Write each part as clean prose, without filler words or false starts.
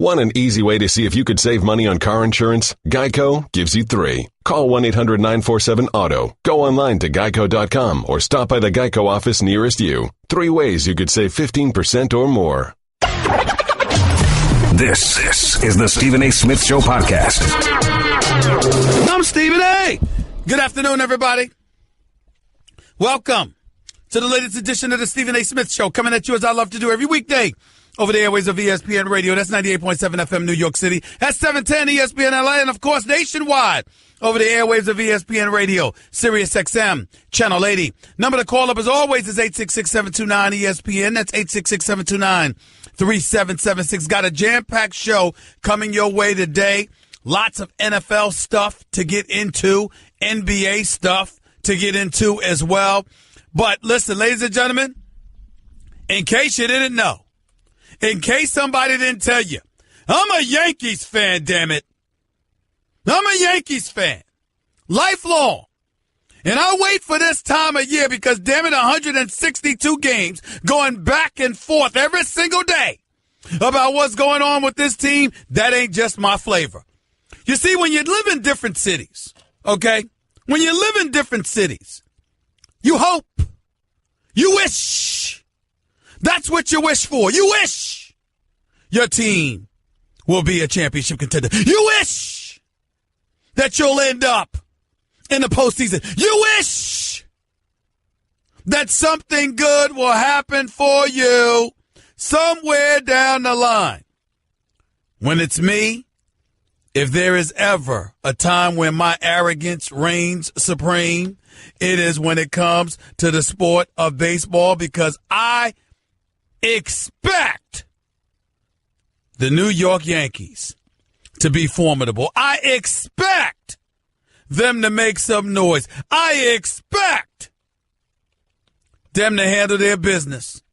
Want an easy way to see if you could save money on car insurance? Geico gives you 3. Call 1-800-947-AUTO. Go online to geico.com or stop by the Geico office nearest you. 3 ways you could save 15% or more. This is the Stephen A. Smith Show podcast. I'm Stephen A. Good afternoon, everybody. Welcome to the latest edition of the Stephen A. Smith Show, coming at you as I love to do every weekday over the airways of ESPN Radio. That's 98.7 FM New York City. That's 710 ESPN LA, and of course nationwide over the airwaves of ESPN Radio, Sirius XM, Channel 80. Number to call up as always is 866-729-ESPN. That's 866-729-3776. Got a jam-packed show coming your way today. Lots of NFL stuff to get into, NBA stuff to get into as well. But listen, ladies and gentlemen, in case you didn't know, in case somebody didn't tell you, I'm a Yankees fan, damn it. I'm a Yankees fan. Lifelong. And I wait for this time of year because, damn it, 162 games going back and forth every single day about what's going on with this team. That ain't just my flavor. You see, when you live in different cities, okay, when you live in different cities, you hope, you wish. That's what you wish for. You wish your team will be a championship contender. You wish that you'll end up in the postseason. You wish that something good will happen for you somewhere down the line. When it's me, if there is ever a time when my arrogance reigns supreme, it is when it comes to the sport of baseball, because I expect the New York Yankees to be formidable. I expect them to make some noise. I expect them to handle their business,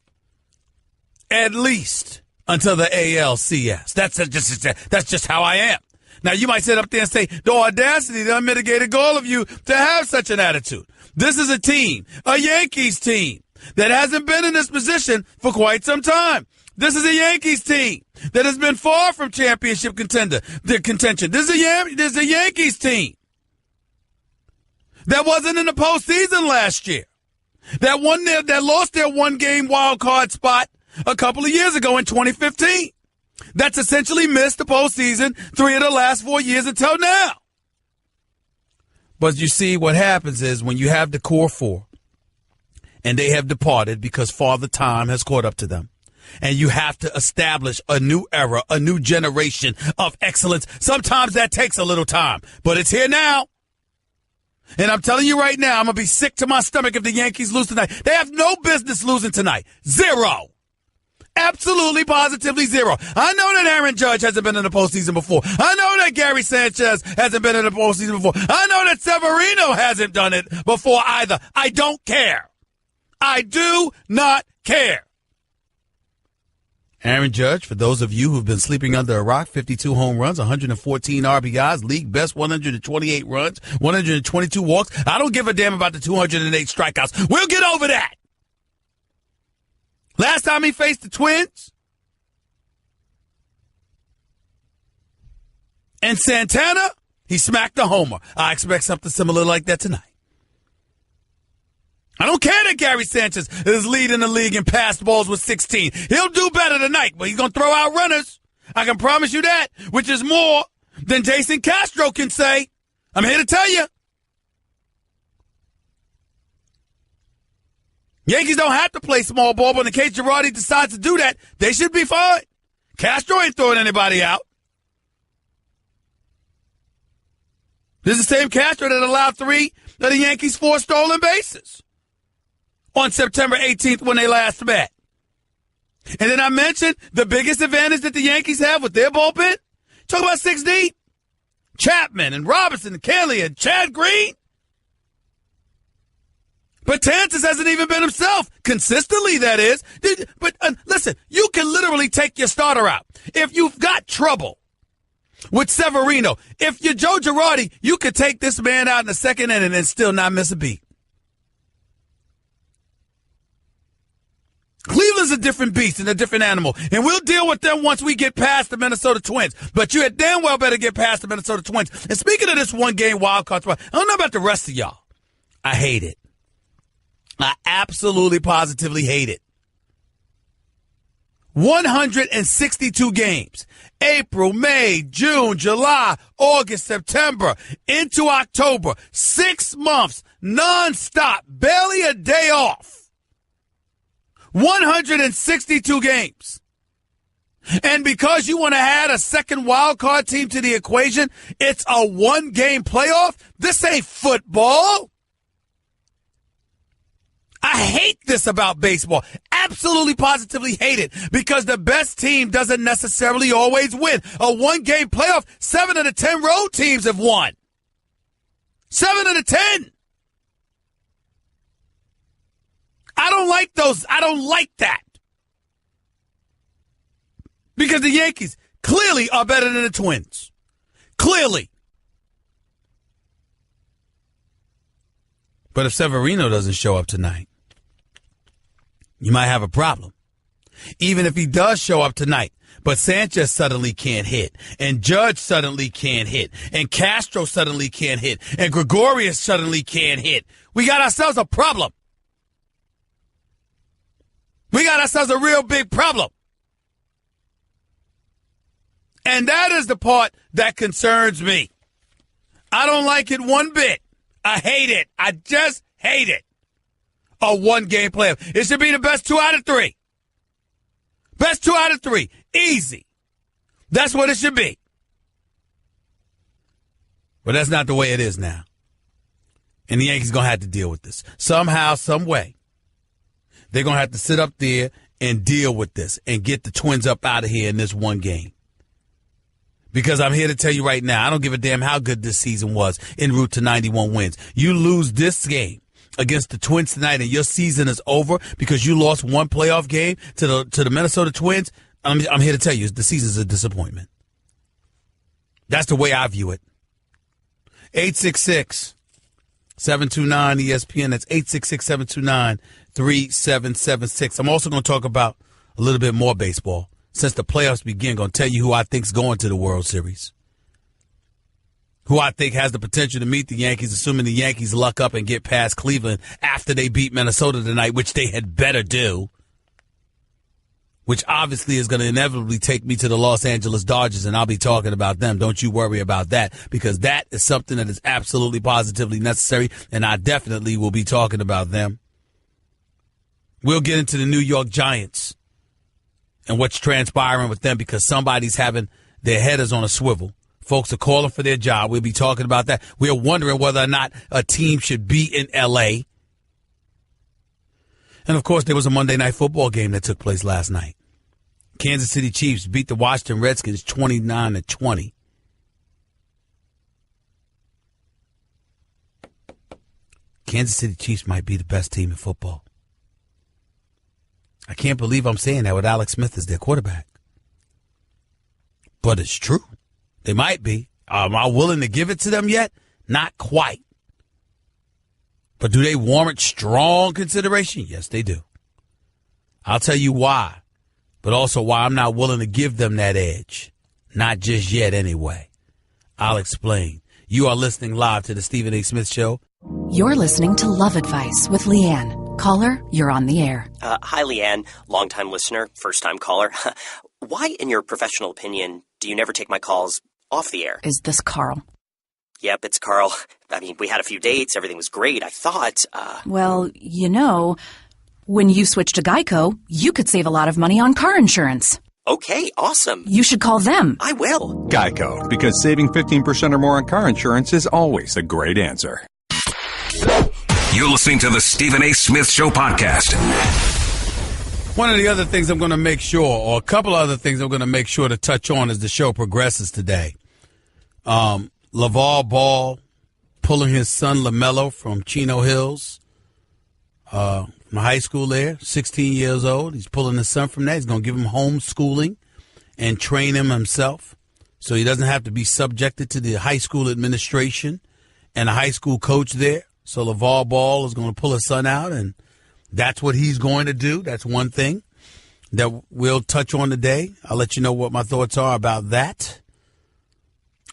at least until the ALCS. That's just how I am. Now, you might sit up there and say, the audacity, the unmitigated goal of you to have such an attitude. This is a team, a Yankees team, that hasn't been in this position for quite some time. This is a Yankees team that has been far from championship contention. This is a Yankees team that wasn't in the postseason last year, that lost their one-game wild card spot a couple of years ago in 2015. That's essentially missed the postseason 3 of the last 4 years until now. But you see, what happens is when you have the core four, and they have departed because Father Time has caught up to them, and you have to establish a new era, a new generation of excellence. Sometimes that takes a little time, but it's here now. And I'm telling you right now, I'm going to be sick to my stomach if the Yankees lose tonight. They have no business losing tonight. 0. Absolutely, positively 0. I know that Aaron Judge hasn't been in the postseason before. I know that Gary Sanchez hasn't been in the postseason before. I know that Severino hasn't done it before either. I don't care. I do not care. Aaron Judge, for those of you who've been sleeping under a rock, 52 home runs, 114 RBIs, league best 128 runs, 122 walks. I don't give a damn about the 208 strikeouts. We'll get over that. Last time he faced the Twins and Santana, he smacked a homer. I expect something similar like that tonight. I don't care that Gary Sanchez is leading the league in passed balls with 16. He'll do better tonight, but he's going to throw out runners. I can promise you that, which is more than Jason Castro can say. I'm here to tell you. Yankees don't have to play small ball, but in case Girardi decides to do that, they should be fine. Castro ain't throwing anybody out. This is the same Castro that allowed 3 of the Yankees' 4 stolen bases on September 18th when they last met. And then I mentioned the biggest advantage that the Yankees have with their bullpen. Talk about 6 deep. Chapman and Robinson and Kelly and Chad Green. But Betances hasn't even been himself. Consistently, that is. But listen, you can literally take your starter out. If you've got trouble with Severino, if you're Joe Girardi, you could take this man out in the second inning and still not miss a beat. Cleveland's a different beast and a different animal, and we'll deal with them once we get past the Minnesota Twins. But you had damn well better get past the Minnesota Twins. And speaking of this one-game wild card spot, I don't know about the rest of y'all. I hate it. I absolutely, positively hate it. 162 games. April, May, June, July, August, September, into October. 6 months, nonstop, barely a day off. 162 games. And because you want to add a second wild card team to the equation, it's a one-game playoff? This ain't football. I hate this about baseball. Absolutely, positively hate it because the best team doesn't necessarily always win. A one-game playoff, 7 of the 10 road teams have won. 7 of the 10. I don't like those. I don't like that. Because the Yankees clearly are better than the Twins. Clearly. But if Severino doesn't show up tonight, you might have a problem. Even if he does show up tonight, but Sanchez suddenly can't hit, and Judge suddenly can't hit, and Castro suddenly can't hit, and Gregorius suddenly can't hit. We got ourselves a problem. We got ourselves a real big problem. And that is the part that concerns me. I don't like it one bit. I hate it. I just hate it. A one-game playoff. It should be the best 2 out of 3. Best 2 out of 3. Easy. That's what it should be. But that's not the way it is now. And the Yankees going to have to deal with this. Somehow, some way. They're going to have to sit up there and deal with this and get the Twins up out of here in this one game. Because I'm here to tell you right now, I don't give a damn how good this season was en route to 91 wins. You lose this game against the Twins tonight and your season is over because you lost one playoff game to the Minnesota Twins. I'm here to tell you, the season's a disappointment. That's the way I view it. 866-729-ESPN. That's 866-729-3776. I'm also going to talk about a little bit more baseball. Since the playoffs begin, going to tell you who I think's going to the World Series. Who I think has the potential to meet the Yankees, assuming the Yankees luck up and get past Cleveland after they beat Minnesota tonight, which they had better do. Which obviously is going to inevitably take me to the Los Angeles Dodgers, and I'll be talking about them. Don't you worry about that, because that is something that is absolutely positively necessary, and I definitely will be talking about them. We'll get into the New York Giants and what's transpiring with them because somebody's having their headers on a swivel. Folks are calling for their job. We'll be talking about that. We're wondering whether or not a team should be in L.A. And, of course, there was a Monday Night Football game that took place last night. Kansas City Chiefs beat the Washington Redskins 29-20. Kansas City Chiefs might be the best team in football. I can't believe I'm saying that with Alex Smith as their quarterback. But it's true. They might be. Am I willing to give it to them yet? Not quite. But do they warrant strong consideration? Yes, they do. I'll tell you why. But also why I'm not willing to give them that edge. Not just yet anyway. I'll explain. You are listening live to the Stephen A. Smith Show. You're listening to Love Advice with Leanne. Caller, you're on the air. Hi, Leanne. Longtime listener, first-time caller. Why, in your professional opinion, do you never take my calls off the air? Is this Carl? Yep, it's Carl. I mean, we had a few dates. Everything was great. I thought, Well, you know, when you switch to Geico, you could save a lot of money on car insurance. Okay, awesome. You should call them. I will. Geico, because saving 15% or more on car insurance is always a great answer. You're listening to the Stephen A. Smith Show podcast. One of the other things I'm going to make sure, or a couple other things I'm going to make sure to touch on as the show progresses today. LaVar Ball pulling his son LaMelo from Chino Hills, from high school there, 16 years old. He's pulling his son from that. He's going to give him homeschooling and train him himself so he doesn't have to be subjected to the high school administration and a high school coach there. So LaVar Ball is going to pull his son out and That's what he's going to do. That's one thing that we'll touch on today. I'll let you know what my thoughts are about that.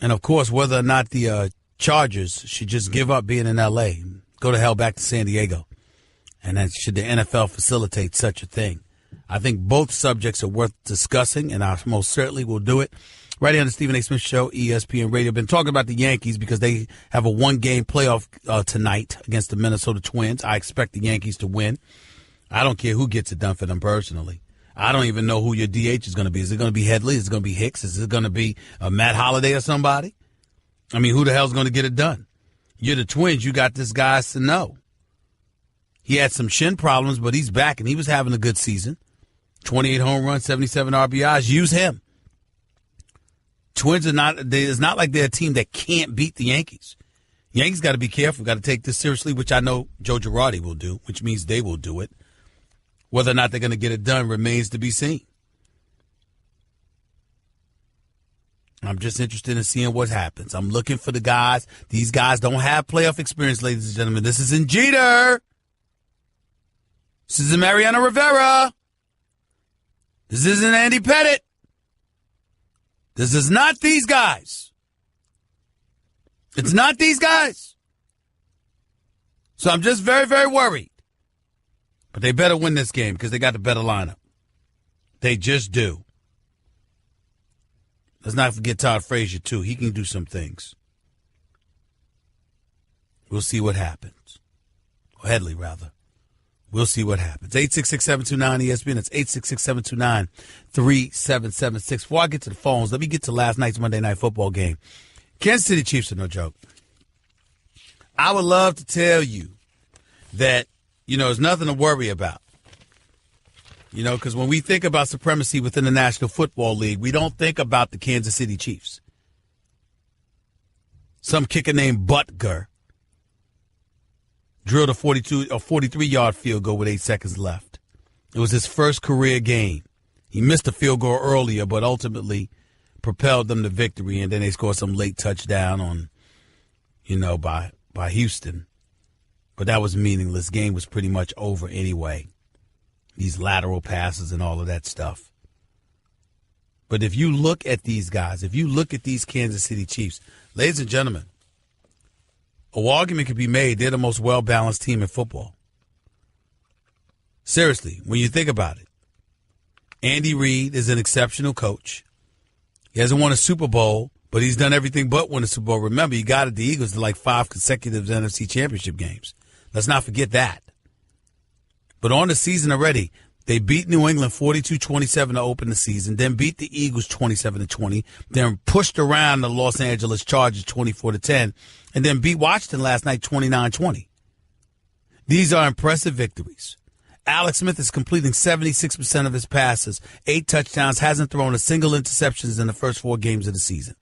And, of course, whether or not the Chargers should just give up being in L.A., go to hell back to San Diego. And then should the NFL facilitate such a thing? I think both subjects are worth discussing, and I most certainly will do it. Right here on the Stephen A. Smith Show, ESPN Radio. Been talking about the Yankees because they have a one-game playoff tonight against the Minnesota Twins. I expect the Yankees to win. I don't care who gets it done for them personally. I don't even know who your DH is going to be. Is it going to be Headley? Is it going to be Hicks? Is it going to be Matt Holliday or somebody? I mean, who the hell's going to get it done? You're the Twins. You got this guy Sano. He had some shin problems, but he's back, and he was having a good season. 28 home runs, 77 RBIs. Use him. Twins are not, it's not like they're a team that can't beat the Yankees. Yankees got to be careful, got to take this seriously, which I know Joe Girardi will do, which means they will do it. Whether or not they're going to get it done remains to be seen. I'm just interested in seeing what happens. I'm looking for the guys. These guys don't have playoff experience, ladies and gentlemen. This isn't Jeter. This isn't Mariano Rivera. This isn't Andy Pettitte. This is not these guys. It's not these guys. So I'm just very, very worried. But they better win this game because they got the better lineup. They just do. Let's not forget Todd Frazier, too. He can do some things. We'll see what happens. Or Headley, rather. We'll see what happens. 866-729-ESPN. That's 866-729-3776. Before I get to the phones, let me get to last night's Monday Night Football game. Kansas City Chiefs are no joke. I would love to tell you that, there's nothing to worry about. Because when we think about supremacy within the National Football League, we don't think about the Kansas City Chiefs. Some kicker named Butker drilled a 43-yard field goal with 8 seconds left. It was his first career game. He missed a field goal earlier, but ultimately propelled them to victory, and then they scored some late touchdown on, by Houston. But that was meaningless. Game was pretty much over anyway. These lateral passes and all of that stuff. But if you look at these guys, if you look at these Kansas City Chiefs, ladies and gentlemen, an argument could be made they're the most well-balanced team in football. Seriously, when you think about it, Andy Reid is an exceptional coach. He hasn't won a Super Bowl, but he's done everything but win a Super Bowl. Remember, he got the Eagles to like 5 consecutive NFC Championship games. Let's not forget that. But on the season already, they beat New England 42-27 to open the season, then beat the Eagles 27-20, then pushed around the Los Angeles Chargers 24-10, and then beat Washington last night 29-20. These are impressive victories. Alex Smith is completing 76% of his passes, 8 touchdowns, hasn't thrown a single interception in the first 4 games of the season.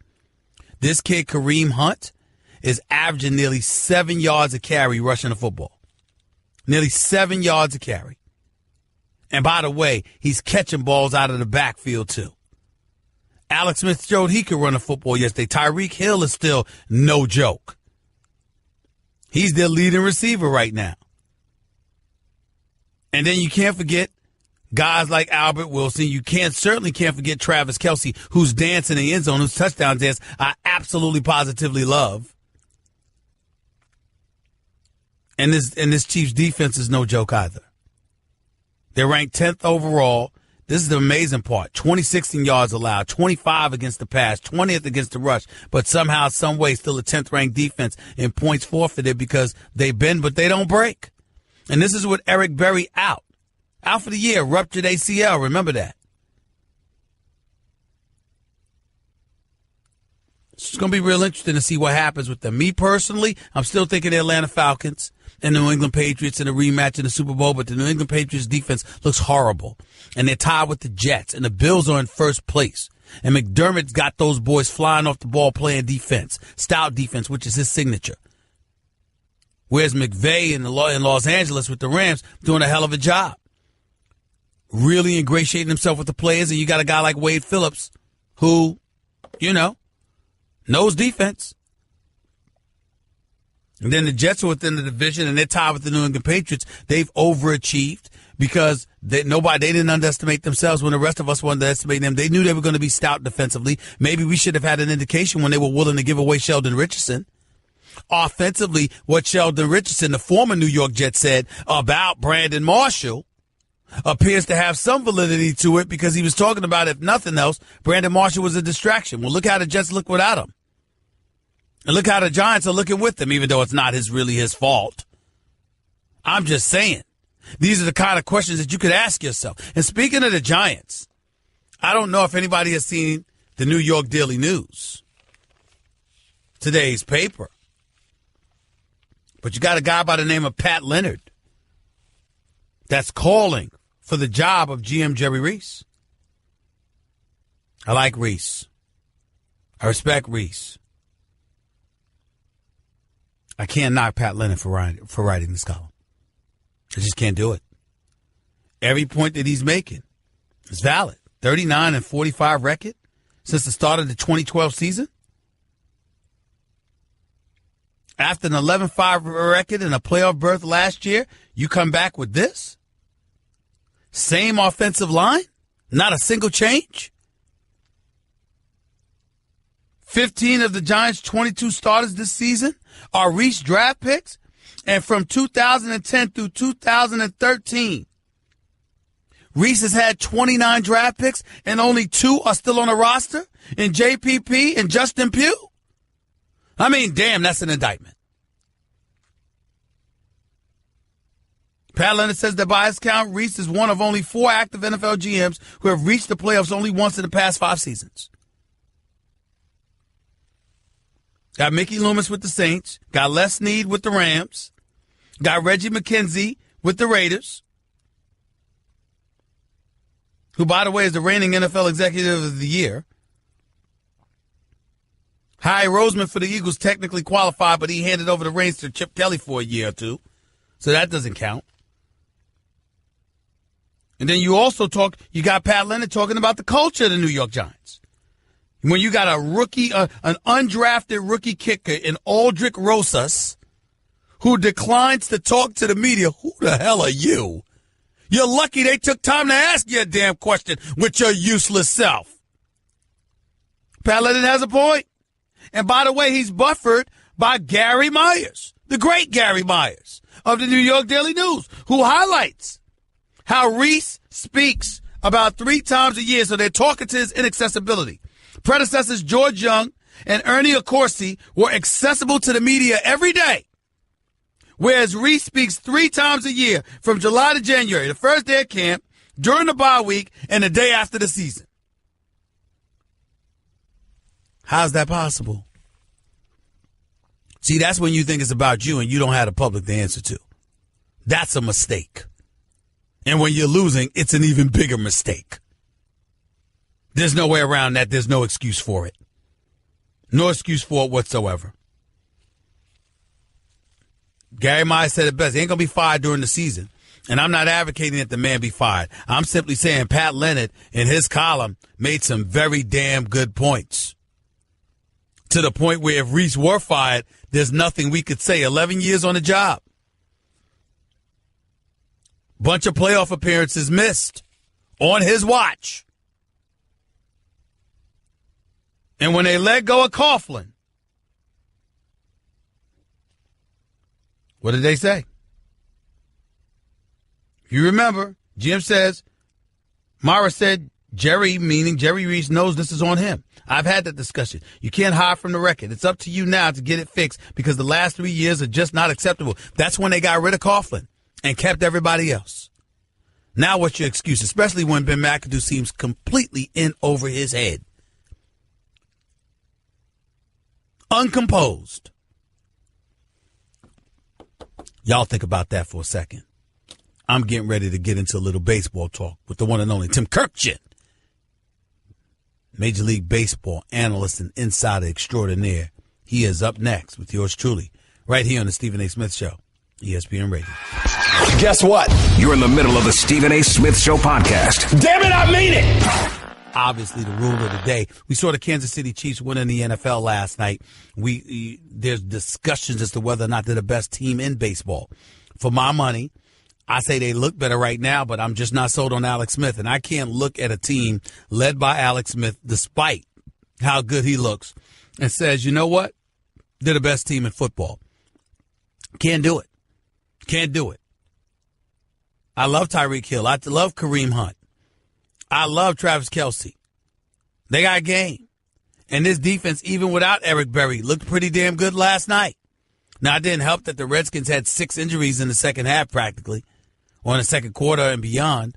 This kid, Kareem Hunt, is averaging nearly 7 yards a carry rushing the football. Nearly 7 yards a carry. And by the way, he's catching balls out of the backfield, too. Alex Smith showed he could run a football yesterday. Tyreek Hill is still no joke. He's their leading receiver right now. And then you can't forget guys like Albert Wilson. You certainly can't forget Travis Kelce, who's dancing in the end zone, whose touchdown dance I absolutely positively love. And this Chiefs defense is no joke either. They're ranked 10th overall. This is the amazing part. 26 in yards allowed, 25 against the pass, 20th against the rush, but somehow, some way, still a 10th ranked defense in points forfeited because they bend, but they don't break. And this is with Eric Berry out for the year, ruptured ACL. Remember that. It's going to be real interesting to see what happens with them. Me personally, I'm still thinking the Atlanta Falcons and the New England Patriots in a rematch in the Super Bowl, but the New England Patriots defense looks horrible. And they're tied with the Jets, and the Bills are in first place. And McDermott's got those boys flying off the ball playing defense, stout defense, which is his signature. Whereas McVay in Los Angeles with the Rams doing a hell of a job. Really ingratiating himself with the players, and you got a guy like Wade Phillips who, knows defense. And then the Jets are within the division, and they're tied with the New England Patriots. They've overachieved because they didn't underestimate themselves when the rest of us were underestimating them. They knew they were going to be stout defensively. Maybe we should have had an indication when they were willing to give away Sheldon Richardson. Offensively, what Sheldon Richardson, the former New York Jet, said about Brandon Marshall appears to have some validity to it because he was talking about, if nothing else, Brandon Marshall was a distraction. Well, look how the Jets look without him. And look how the Giants are looking with him, even though it's not really his fault. I'm just saying. These are the kind of questions that you could ask yourself. And speaking of the Giants, I don't know if anybody has seen the New York Daily News, today's paper. But you got a guy by the name of Pat Leonard that's calling for the job of GM Jerry Reese. I like Reese. I respect Reese. I can't knock Pat Leonard for writing this column. I just can't do it. Every point that he's making is valid. 39-45 record since the start of the 2012 season. After an 11-5 record and a playoff berth last year, you come back with this? Same offensive line? Not a single change? 15 of the Giants' 22 starters this season are Reese draft picks. And from 2010 through 2013, Reese has had 29 draft picks and only 2 are still on the roster in JPP and Justin Pugh. I mean, damn, that's an indictment. Pat Leonard says that by his count, Reese is one of only 4 active NFL GMs who have reached the playoffs only once in the past 5 seasons. Got Mickey Loomis with the Saints. Got Les Snead with the Rams. Got Reggie McKenzie with the Raiders, who, by the way, is the reigning NFL Executive of the Year. Howie Roseman for the Eagles technically qualified, but he handed over the reins to Chip Kelly for a year or 2, so that doesn't count. And then you got Pat Leonard talking about the culture of the New York Giants. When you got a rookie, an undrafted rookie kicker in Aldrick Rosas, who declines to talk to the media, who the hell are you? You're lucky they took time to ask you a damn question with your useless self. Pat Leonard has a point. And by the way, he's buffered by Gary Myers, the great Gary Myers of the New York Daily News, who highlights how Reese speaks about 3 times a year, so they're talking to his inaccessibility. Predecessors George Young and Ernie Accorsi were accessible to the media every day, whereas Reese speaks 3 times a year from July to January, the first day of camp, during the bye week, and the day after the season. How's that possible? See, that's when you think it's about you and you don't have the public to answer to. That's a mistake. And when you're losing, it's an even bigger mistake. There's no way around that. There's no excuse for it. No excuse for it whatsoever. Gary Myers said it best. He ain't going to be fired during the season. And I'm not advocating that the man be fired. I'm simply saying Pat Leonard in his column made some very damn good points. To the point where if Reese were fired, there's nothing we could say. 11 years on the job. Bunch of playoff appearances missed on his watch. And when they let go of Coughlin, what did they say? If you remember, Jim says, Mara said, Jerry, meaning Jerry Reese, knows this is on him. I've had that discussion. You can't hide from the record. It's up to you now to get it fixed because the last 3 years are just not acceptable. That's when they got rid of Coughlin and kept everybody else. Now what's your excuse, especially when Ben McAdoo seems completely in over his head? Uncomposed. Y'all think about that for a second. I'm getting ready to get into a little baseball talk with the one and only Tim Kurkjian, Major League Baseball analyst and insider extraordinaire. He is up next with yours truly, right here on the Stephen A. Smith Show, ESPN Radio. Guess what? You're in the middle of the Stephen A. Smith Show podcast. Damn it, I mean it! obviously the rule of the day. We saw the Kansas City Chiefs win in the NFL last night. There's discussions as to whether or not they're the best team in baseball. For my money, I say they look better right now, but I'm just not sold on Alex Smith. And I can't look at a team led by Alex Smith, despite how good he looks, and says, you know what? They're the best team in football. Can't do it. Can't do it. I love Tyreek Hill. I love Kareem Hunt. I love Travis Kelce. They got game. And this defense, even without Eric Berry, looked pretty damn good last night. Now, it didn't help that the Redskins had 6 injuries in the second half practically, or in the second quarter and beyond.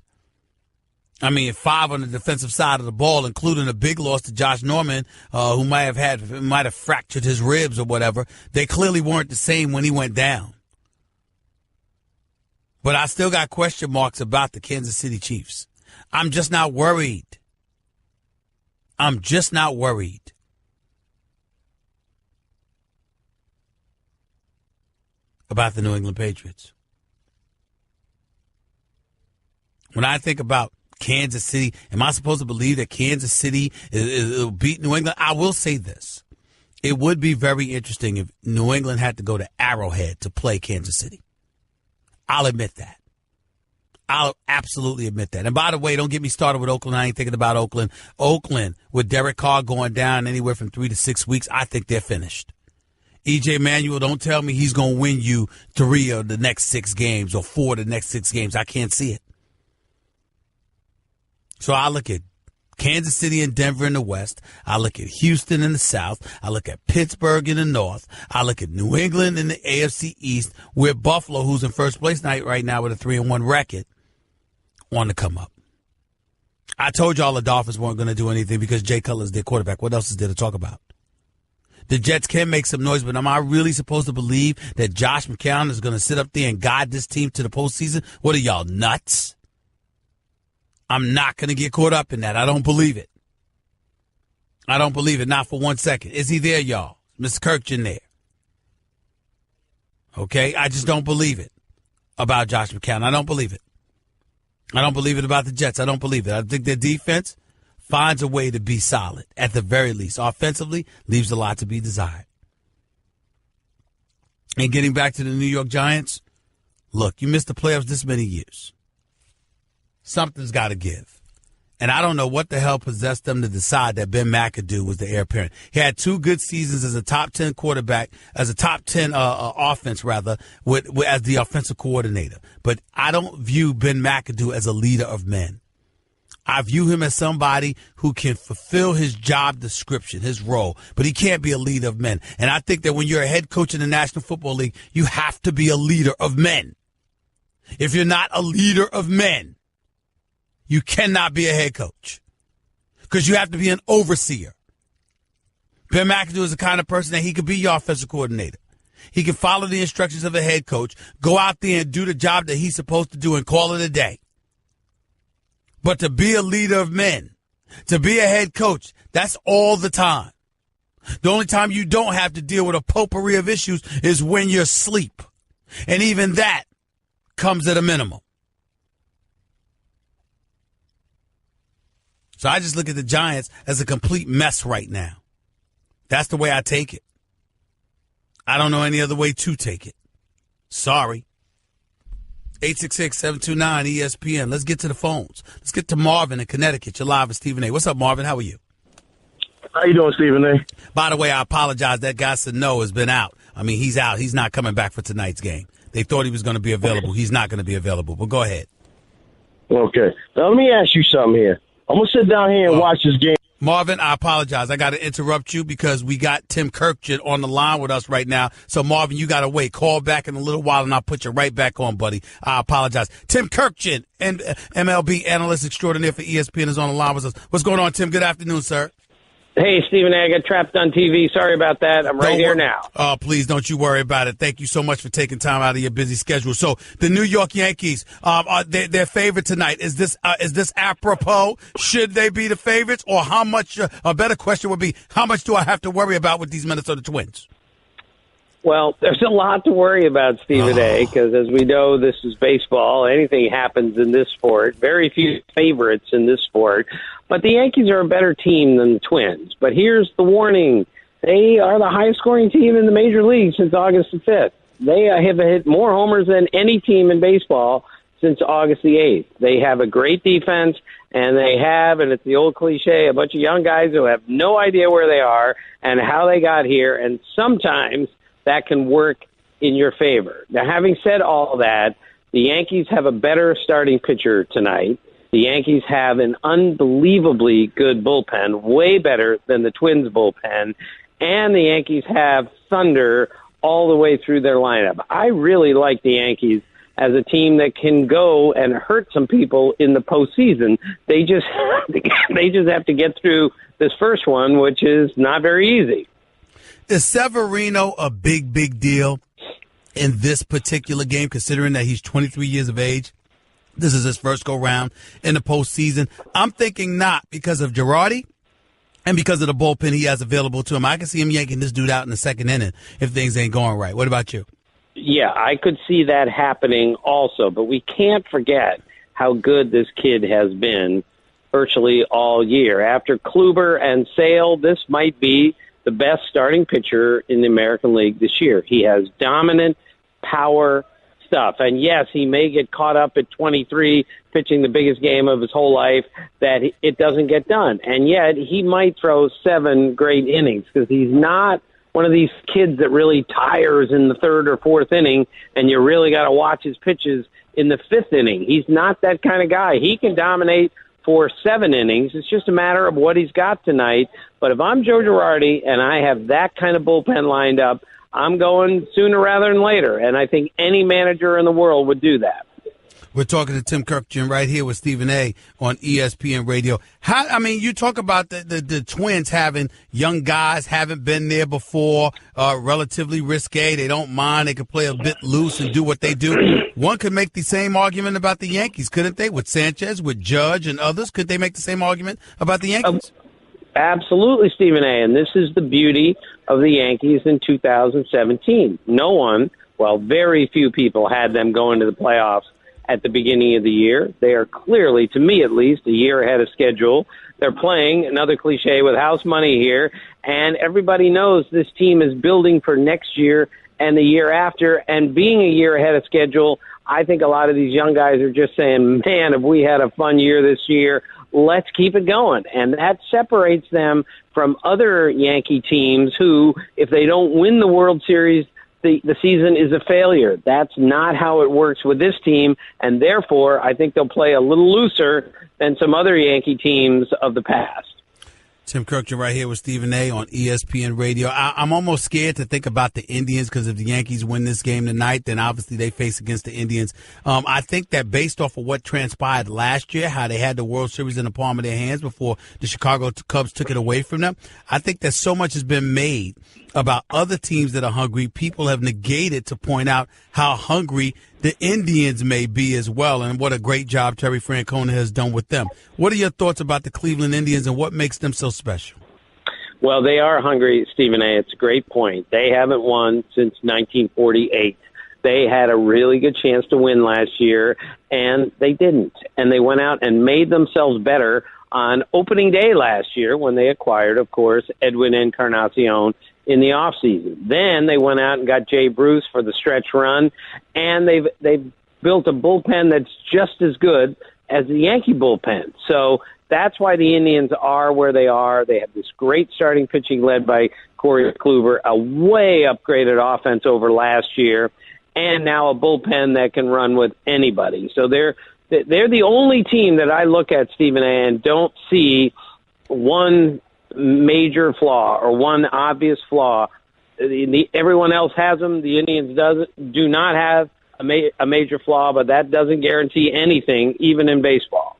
I mean, 5 on the defensive side of the ball, including a big loss to Josh Norman, who might have fractured his ribs or whatever. They clearly weren't the same when he went down. But I still got question marks about the Kansas City Chiefs. I'm just not worried. I'm just not worried. About the New England Patriots. When I think about Kansas City, am I supposed to believe that Kansas City will beat New England? I will say this. It would be very interesting if New England had to go to Arrowhead to play Kansas City. I'll admit that. I'll absolutely admit that. And by the way, don't get me started with Oakland. I ain't thinking about Oakland. Oakland, with Derek Carr going down anywhere from 3 to 6 weeks, I think they're finished. E.J. Manuel, don't tell me he's going to win you 3 of the next 6 games or 4 of the next 6 games. I can't see it. So I look at Kansas City and Denver in the West. I look at Houston in the South. I look at Pittsburgh in the North. I look at New England in the AFC East, with Buffalo, who's in first place right now with a 3-1 record, on the come up. I told y'all the Dolphins weren't going to do anything because Jay Cutler's their quarterback. What else is there to talk about? The Jets can make some noise, but am I really supposed to believe that Josh McCown is going to sit up there and guide this team to the postseason? What are y'all, nuts? I'm not going to get caught up in that. I don't believe it. I don't believe it, not for 1 second. Is he there, y'all? Mr. Kurkjian there? Okay, I just don't believe it about Josh McCown. I don't believe it. I don't believe it about the Jets. I don't believe it. I think their defense finds a way to be solid, at the very least. Offensively, leaves a lot to be desired. And getting back to the New York Giants, look, you missed the playoffs this many years. Something's got to give. And I don't know what the hell possessed them to decide that Ben McAdoo was the heir apparent. He had 2 good seasons as a top 10 quarterback, as a top 10 offense, rather, as the offensive coordinator. But I don't view Ben McAdoo as a leader of men. I view him as somebody who can fulfill his job description, his role, but he can't be a leader of men. And I think that when you're a head coach in the National Football League, you have to be a leader of men. If you're not a leader of men, you cannot be a head coach because you have to be an overseer. Ben McAdoo is the kind of person that he could be your offensive coordinator. He can follow the instructions of a head coach, go out there and do the job that he's supposed to do and call it a day. But to be a leader of men, to be a head coach, that's all the time. The only time you don't have to deal with a potpourri of issues is when you're asleep. And even that comes at a minimum. So I just look at the Giants as a complete mess right now. That's the way I take it. I don't know any other way to take it. Sorry. 866-729-ESPN. Let's get to the phones. Let's get to Marvin in Connecticut. You're live with Stephen A. What's up, Marvin? How are you? How you doing, Stephen A? By the way, I apologize. That guy Sano has been out. I mean, he's out. He's not coming back for tonight's game. They thought he was going to be available. He's not going to be available. But go ahead. Okay. Now, let me ask you something here. I'm going to sit down here and watch this game. Marvin, I apologize. I got to interrupt you because we got Tim Kurkjian on the line with us right now. So, Marvin, you got to wait. Call back in a little while, and I'll put you right back on, buddy. I apologize. Tim Kurkjian, and MLB analyst extraordinaire for ESPN, is on the line with us. What's going on, Tim? Good afternoon, sir. Hey, Stephen A., I got trapped on TV. Sorry about that. I'm right here now. Oh, please don't you worry about it. Thank you so much for taking time out of your busy schedule. So the New York Yankees, they're favorite tonight. Is this apropos? Should they be the favorites? Or how much, a better question would be, how much do I have to worry about with these Minnesota Twins? Well, there's a lot to worry about, Stephen A., because as we know, this is baseball. Anything happens in this sport. Very few favorites in this sport. But the Yankees are a better team than the Twins. But here's the warning. They are the highest-scoring team in the major league since August the 5th. They have hit more homers than any team in baseball since August the 8th. They have a great defense, and they have, and it's the old cliche, a bunch of young guys who have no idea where they are and how they got here, and sometimes that can work in your favor. Now, having said all that, the Yankees have a better starting pitcher tonight. The Yankees have an unbelievably good bullpen, way better than the Twins' bullpen, and the Yankees have thunder all the way through their lineup. I really like the Yankees as a team that can go and hurt some people in the postseason. They just have to get through this first one, which is not very easy. Is Severino a big deal in this particular game, considering that he's 23 years of age? This is his first go-round in the postseason. I'm thinking not, because of Girardi and because of the bullpen he has available to him. I can see him yanking this dude out in the second inning if things ain't going right. What about you? Yeah, I could see that happening also, but we can't forget how good this kid has been virtually all year. After Kluber and Sale, this might be the best starting pitcher in the American League this year. He has dominant power stuff. And yes, he may get caught up at 23 pitching the biggest game of his whole life that it doesn't get done. And yet he might throw 7 great innings because he's not one of these kids that really tires in the 3rd or 4th inning and you really got to watch his pitches in the 5th inning. He's not that kind of guy. He can dominate for 7 innings. It's just a matter of what he's got tonight. But if I'm Joe Girardi and I have that kind of bullpen lined up, I'm going sooner rather than later, and I think any manager in the world would do that. We're talking to Tim Kurkjian right here with Stephen A. on ESPN Radio. You talk about the Twins having young guys, haven't been there before, relatively risque. They don't mind. They can play a bit loose and do what they do. One could make the same argument about the Yankees, couldn't they? With Sanchez, with Judge, and others, could they make the same argument about the Yankees? Absolutely, Stephen A., and this is the beauty of the Yankees in 2017. No one, very few people had them go into the playoffs at the beginning of the year. They are clearly, to me at least, a year ahead of schedule. They're playing, another cliche, with house money here, and everybody knows this team is building for next year and the year after, and being a year ahead of schedule, I think a lot of these young guys are just saying, man, if we had a fun year this year, let's keep it going. And that separates them from other Yankee teams who, if they don't win the World Series, the season is a failure. That's not how it works with this team, and therefore I think they'll play a little looser than some other Yankee teams of the past. Tim Kurkjian right here with Stephen A. on ESPN Radio. I'm almost scared to think about the Indians because if the Yankees win this game tonight, then obviously they face against the Indians. I think that based off of what transpired last year, how they had the World Series in the palm of their hands before the Chicago Cubs took it away from them, I think that so much has been made about other teams that are hungry. People have negated to point out how hungry the Indians may be as well, and what a great job Terry Francona has done with them. What are your thoughts about the Cleveland Indians and what makes them so special? Well, they are hungry, Stephen A. It's a great point. They haven't won since 1948. They had a really good chance to win last year, and they didn't. And they went out and made themselves better on opening day last year when they acquired, of course, Edwin Encarnacion in the offseason. Then they went out and got Jay Bruce for the stretch run, and they've built a bullpen that's just as good as the Yankee bullpen. So that's why the Indians are where they are. They have this great starting pitching led by Corey Kluber, a way upgraded offense over last year, and now a bullpen that can run with anybody. So they're the only team that I look at, Stephen A., and don't see one major flaw or one obvious flaw. Everyone else has them. The Indians do not have a major flaw, but that doesn't guarantee anything, even in baseball.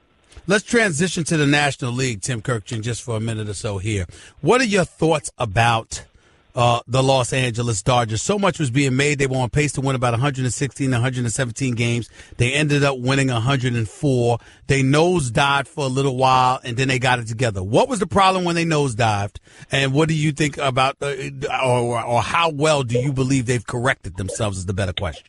Let's transition to the National League, Tim Kurkjian, just for a minute or so here. What are your thoughts about the Los Angeles Dodgers. So much was being made. They were on pace to win about 116, 117 games. They ended up winning 104. They nosedived for a little while, and then they got it together. What was the problem when they nosedived, and what do you think about, or how well do you believe they've corrected themselves is the better question.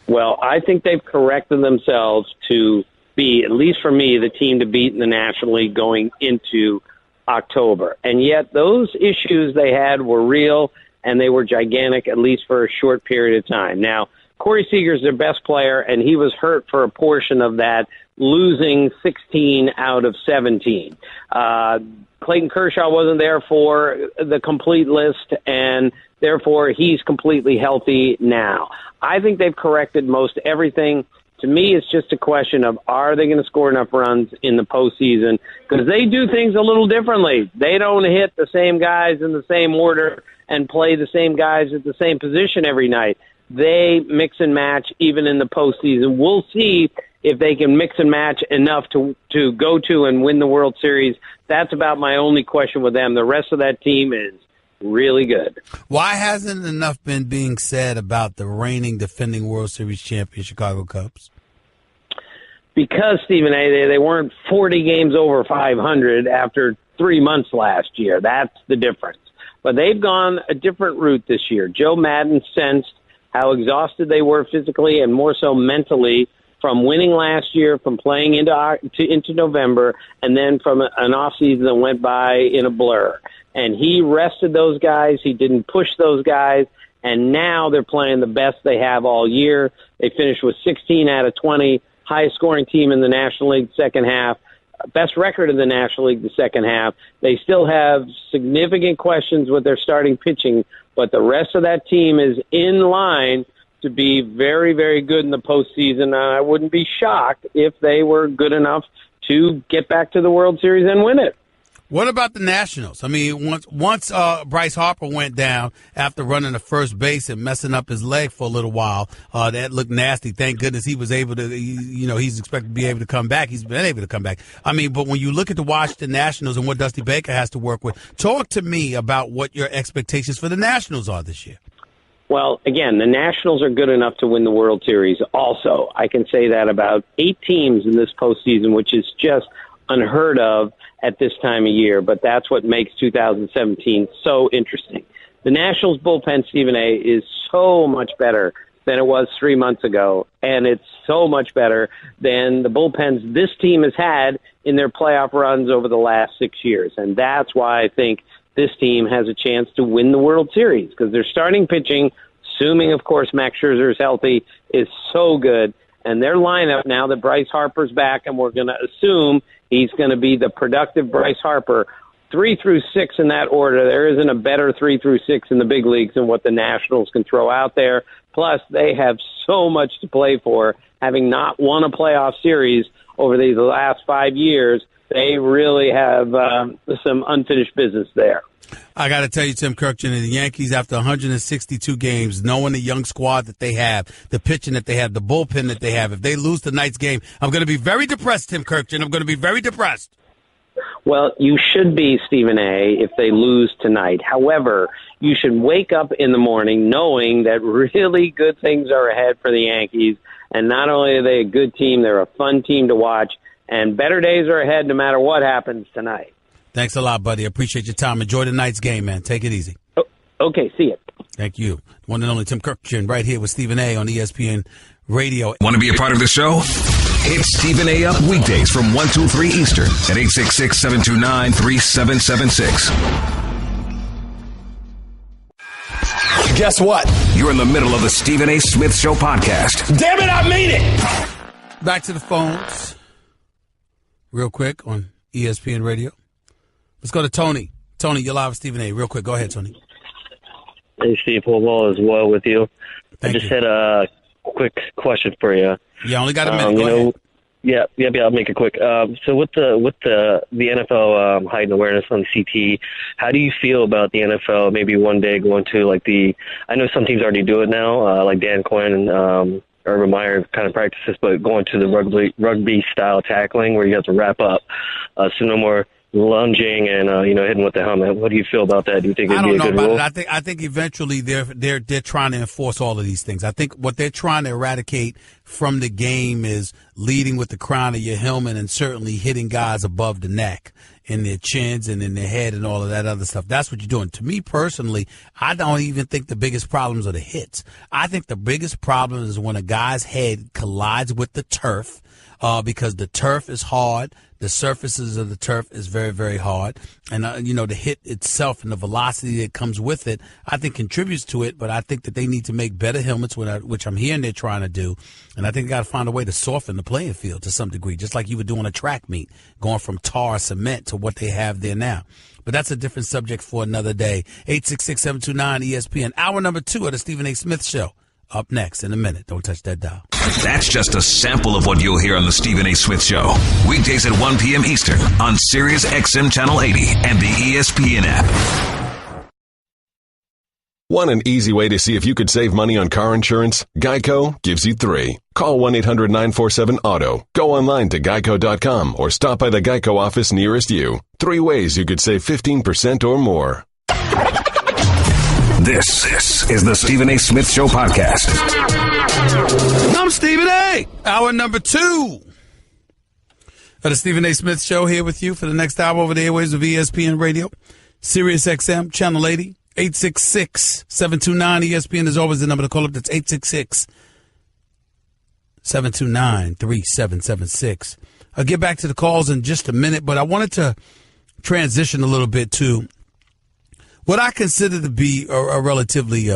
Well, I think they've corrected themselves to be, at least for me, the team to beat in the National League going into October. And yet those issues they had were real, and they were gigantic, at least for a short period of time. Now, Corey Seager's their best player, and he was hurt for a portion of that, losing 16 out of 17. Clayton Kershaw wasn't there for the complete list, and therefore he's completely healthy now. I think they've corrected most everything. To me, it's just a question of, are they going to score enough runs in the postseason? Because they do things a little differently. They don't hit the same guys in the same order and play the same guys at the same position every night. They mix and match even in the postseason. We'll see if they can mix and match enough to go to and win the World Series. That's about my only question with them. The rest of that team is really good. Why hasn't enough been being said about the reigning defending World Series champion Chicago Cubs? Because, Stephen A., they weren't 40 games over 500 after 3 months last year. That's the difference. But they've gone a different route this year. Joe Maddon sensed how exhausted they were physically and more so mentally from winning last year, from playing into November, and then from an offseason that went by in a blur. And he rested those guys. He didn't push those guys. And now they're playing the best they have all year. They finished with 16 out of 20, highest scoring team in the National League second half, best record in the National League the second half. They still have significant questions with their starting pitching, but the rest of that team is in line to be very, very good in the postseason. I wouldn't be shocked if they were good enough to get back to the World Series and win it. What about the Nationals? I mean, once Bryce Harper went down after running the first base and messing up his leg for a little while, that looked nasty. Thank goodness he was able to, he's expected to be able to come back. He's been able to come back. I mean, but when you look at the Washington Nationals and what Dusty Baker has to work with, talk to me about what your expectations for the Nationals are this year. Well, again, the Nationals are good enough to win the World Series also. I can say that about 8 teams in this postseason, which is just unheard of at this time of year, but that's what makes 2017 so interesting. The Nationals bullpen, Stephen A., is so much better than it was 3 months ago, and it's so much better than the bullpens this team has had in their playoff runs over the last 6 years, and that's why I think this team has a chance to win the World Series, because their starting pitching, assuming, of course, Max Scherzer is healthy, is so good, and their lineup, now that Bryce Harper's back, and we're going to assume he's going to be the productive Bryce Harper, 3 through 6 in that order. There isn't a better 3 through 6 in the big leagues than what the Nationals can throw out there. Plus, they have so much to play for, having not won a playoff series over these last 5 years. They really have some unfinished business there. I got to tell you, Tim Kurkjian, the Yankees, after 162 games, knowing the young squad that they have, the pitching that they have, the bullpen that they have, if they lose tonight's game, I'm going to be very depressed, Tim Kurkjian. I'm going to be very depressed. Well, you should be, Stephen A., if they lose tonight. However, you should wake up in the morning knowing that really good things are ahead for the Yankees. And not only are they a good team, they're a fun team to watch. And better days are ahead no matter what happens tonight. Thanks a lot, buddy. I appreciate your time. Enjoy tonight's game, man. Take it easy. Oh, okay, see you. Thank you. One and only Tim Kurkjian right here with Stephen A. on ESPN Radio. Want to be a part of the show? Hit Stephen A. up weekdays from 1 to 3 Eastern at 866-729-3776. Guess what? You're in the middle of the Stephen A. Smith Show podcast. Damn it, I mean it! Back to the phones real quick on ESPN Radio. Let's go to Tony. Tony, you're live with Stephen A. Real quick. Go ahead, Tony. Hey, Steve. Hope all is well with you. Thank I just you. had a quick question for you. Yeah, only got a minute. Go ahead. Yeah, I'll make it quick. So with the NFL height and awareness on CT, how do you feel about the NFL maybe one day going to I know some teams already do it now, like Dan Quinn and Urban Meyer kind of practices, but going to the rugby style tackling where you have to wrap up. So no more lunging and hitting with the helmet. What do you feel about that? Do you think it'd be a good rule? I think eventually they're trying to enforce all of these things. I think what they're trying to eradicate from the game is leading with the crown of your helmet and certainly hitting guys above the neck, in their chins and in their head and all of that other stuff. That's what you're doing. To me personally, I don't even think the biggest problems are the hits. I think the biggest problem is when a guy's head collides with the turf, because the turf is hard. The surfaces of the turf is very, very hard. And, the hit itself and the velocity that comes with it, I think contributes to it. But I think that they need to make better helmets, which I'm hearing they're trying to do. And I think they got to find a way to soften the playing field to some degree, just like you would do on a track meet, going from tar cement to what they have there now. But that's a different subject for another day. 866-729-ESPN. Hour number 2 of the Stephen A. Smith Show. Up next in a minute. Don't touch that dial. That's just a sample of what you'll hear on the Stephen A. Smith Show. Weekdays at 1 p.m. Eastern on Sirius XM Channel 80 and the ESPN app. Want an easy way to see if you could save money on car insurance? Geico gives you 3. Call 1-800-947-AUTO. Go online to geico.com or stop by the Geico office nearest you. 3 ways you could save 15% or more. This is the Stephen A. Smith Show podcast. I'm Stephen A. Hour number 2 of the Stephen A. Smith Show, here with you for the next hour over the airwaves of ESPN Radio, Sirius XM, Channel 80, 866-729-ESPN is always the number to call up. That's 866-729-3776. I'll get back to the calls in just a minute, but I wanted to transition a little bit to what I consider to be a relatively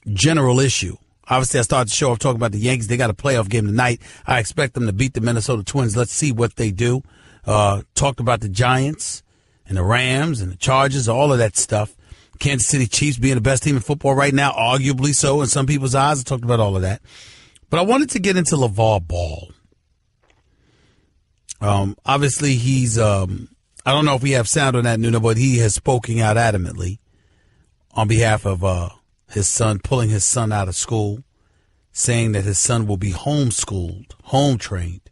general issue. Obviously, I started the show off talking about the Yankees. They got a playoff game tonight. I expect them to beat the Minnesota Twins. Let's see what they do. Talked about the Giants and the Rams and the Chargers, all of that stuff. Kansas City Chiefs being the best team in football right now, arguably so in some people's eyes. I talked about all of that. But I wanted to get into LaVar Ball. Obviously, he's I don't know if we have sound on that, Nuno, but he has spoken out adamantly on behalf of his son, pulling his son out of school, saying that his son will be homeschooled, home trained.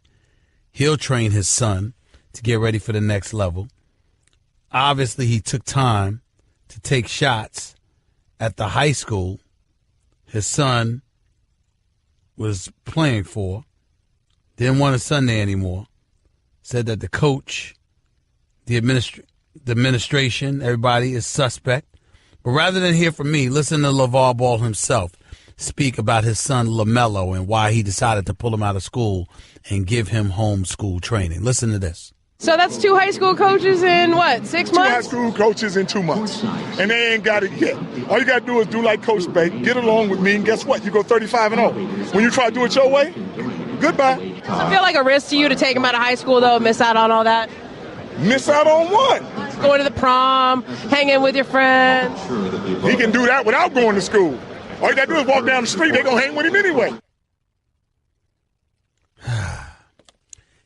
He'll train his son to get ready for the next level. Obviously, he took time to take shots at the high school his son was playing for. Didn't want his son there anymore. Said that the coach, the administration, everybody is suspect. But rather than hear from me, listen to LaVar Ball himself speak about his son LaMelo and why he decided to pull him out of school and give him homeschool training. Listen to this. So that's 2 high school coaches in, 6 months? 2 high school coaches in 2 months. And they ain't got it yet. All you got to do is do like Coach Bay, get along with me, and guess what? You go 35-0. When you try to do it your way, goodbye. Does it feel like a risk to you to take him out of high school, though, and miss out on all that? Miss out on what? Going to the prom, hanging with your friends. He can do that without going to school. All you got to do is walk down the street. They're going to hang with him anyway.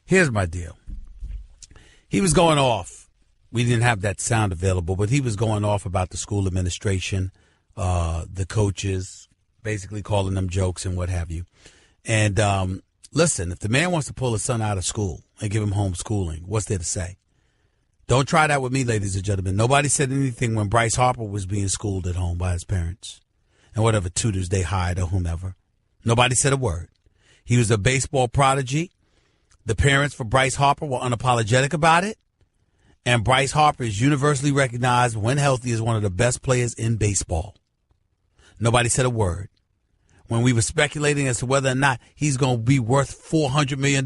Here's my deal. He was going off. We didn't have that sound available, but he was going off about the school administration, the coaches, basically calling them jokes and what have you. And listen, if the man wants to pull his son out of school and give him homeschooling, what's there to say? Don't try that with me, ladies and gentlemen. Nobody said anything when Bryce Harper was being schooled at home by his parents and whatever tutors they hired or whomever. Nobody said a word. He was a baseball prodigy. The parents for Bryce Harper were unapologetic about it. And Bryce Harper is universally recognized when healthy as one of the best players in baseball. Nobody said a word. When we were speculating as to whether or not he's going to be worth $400 million,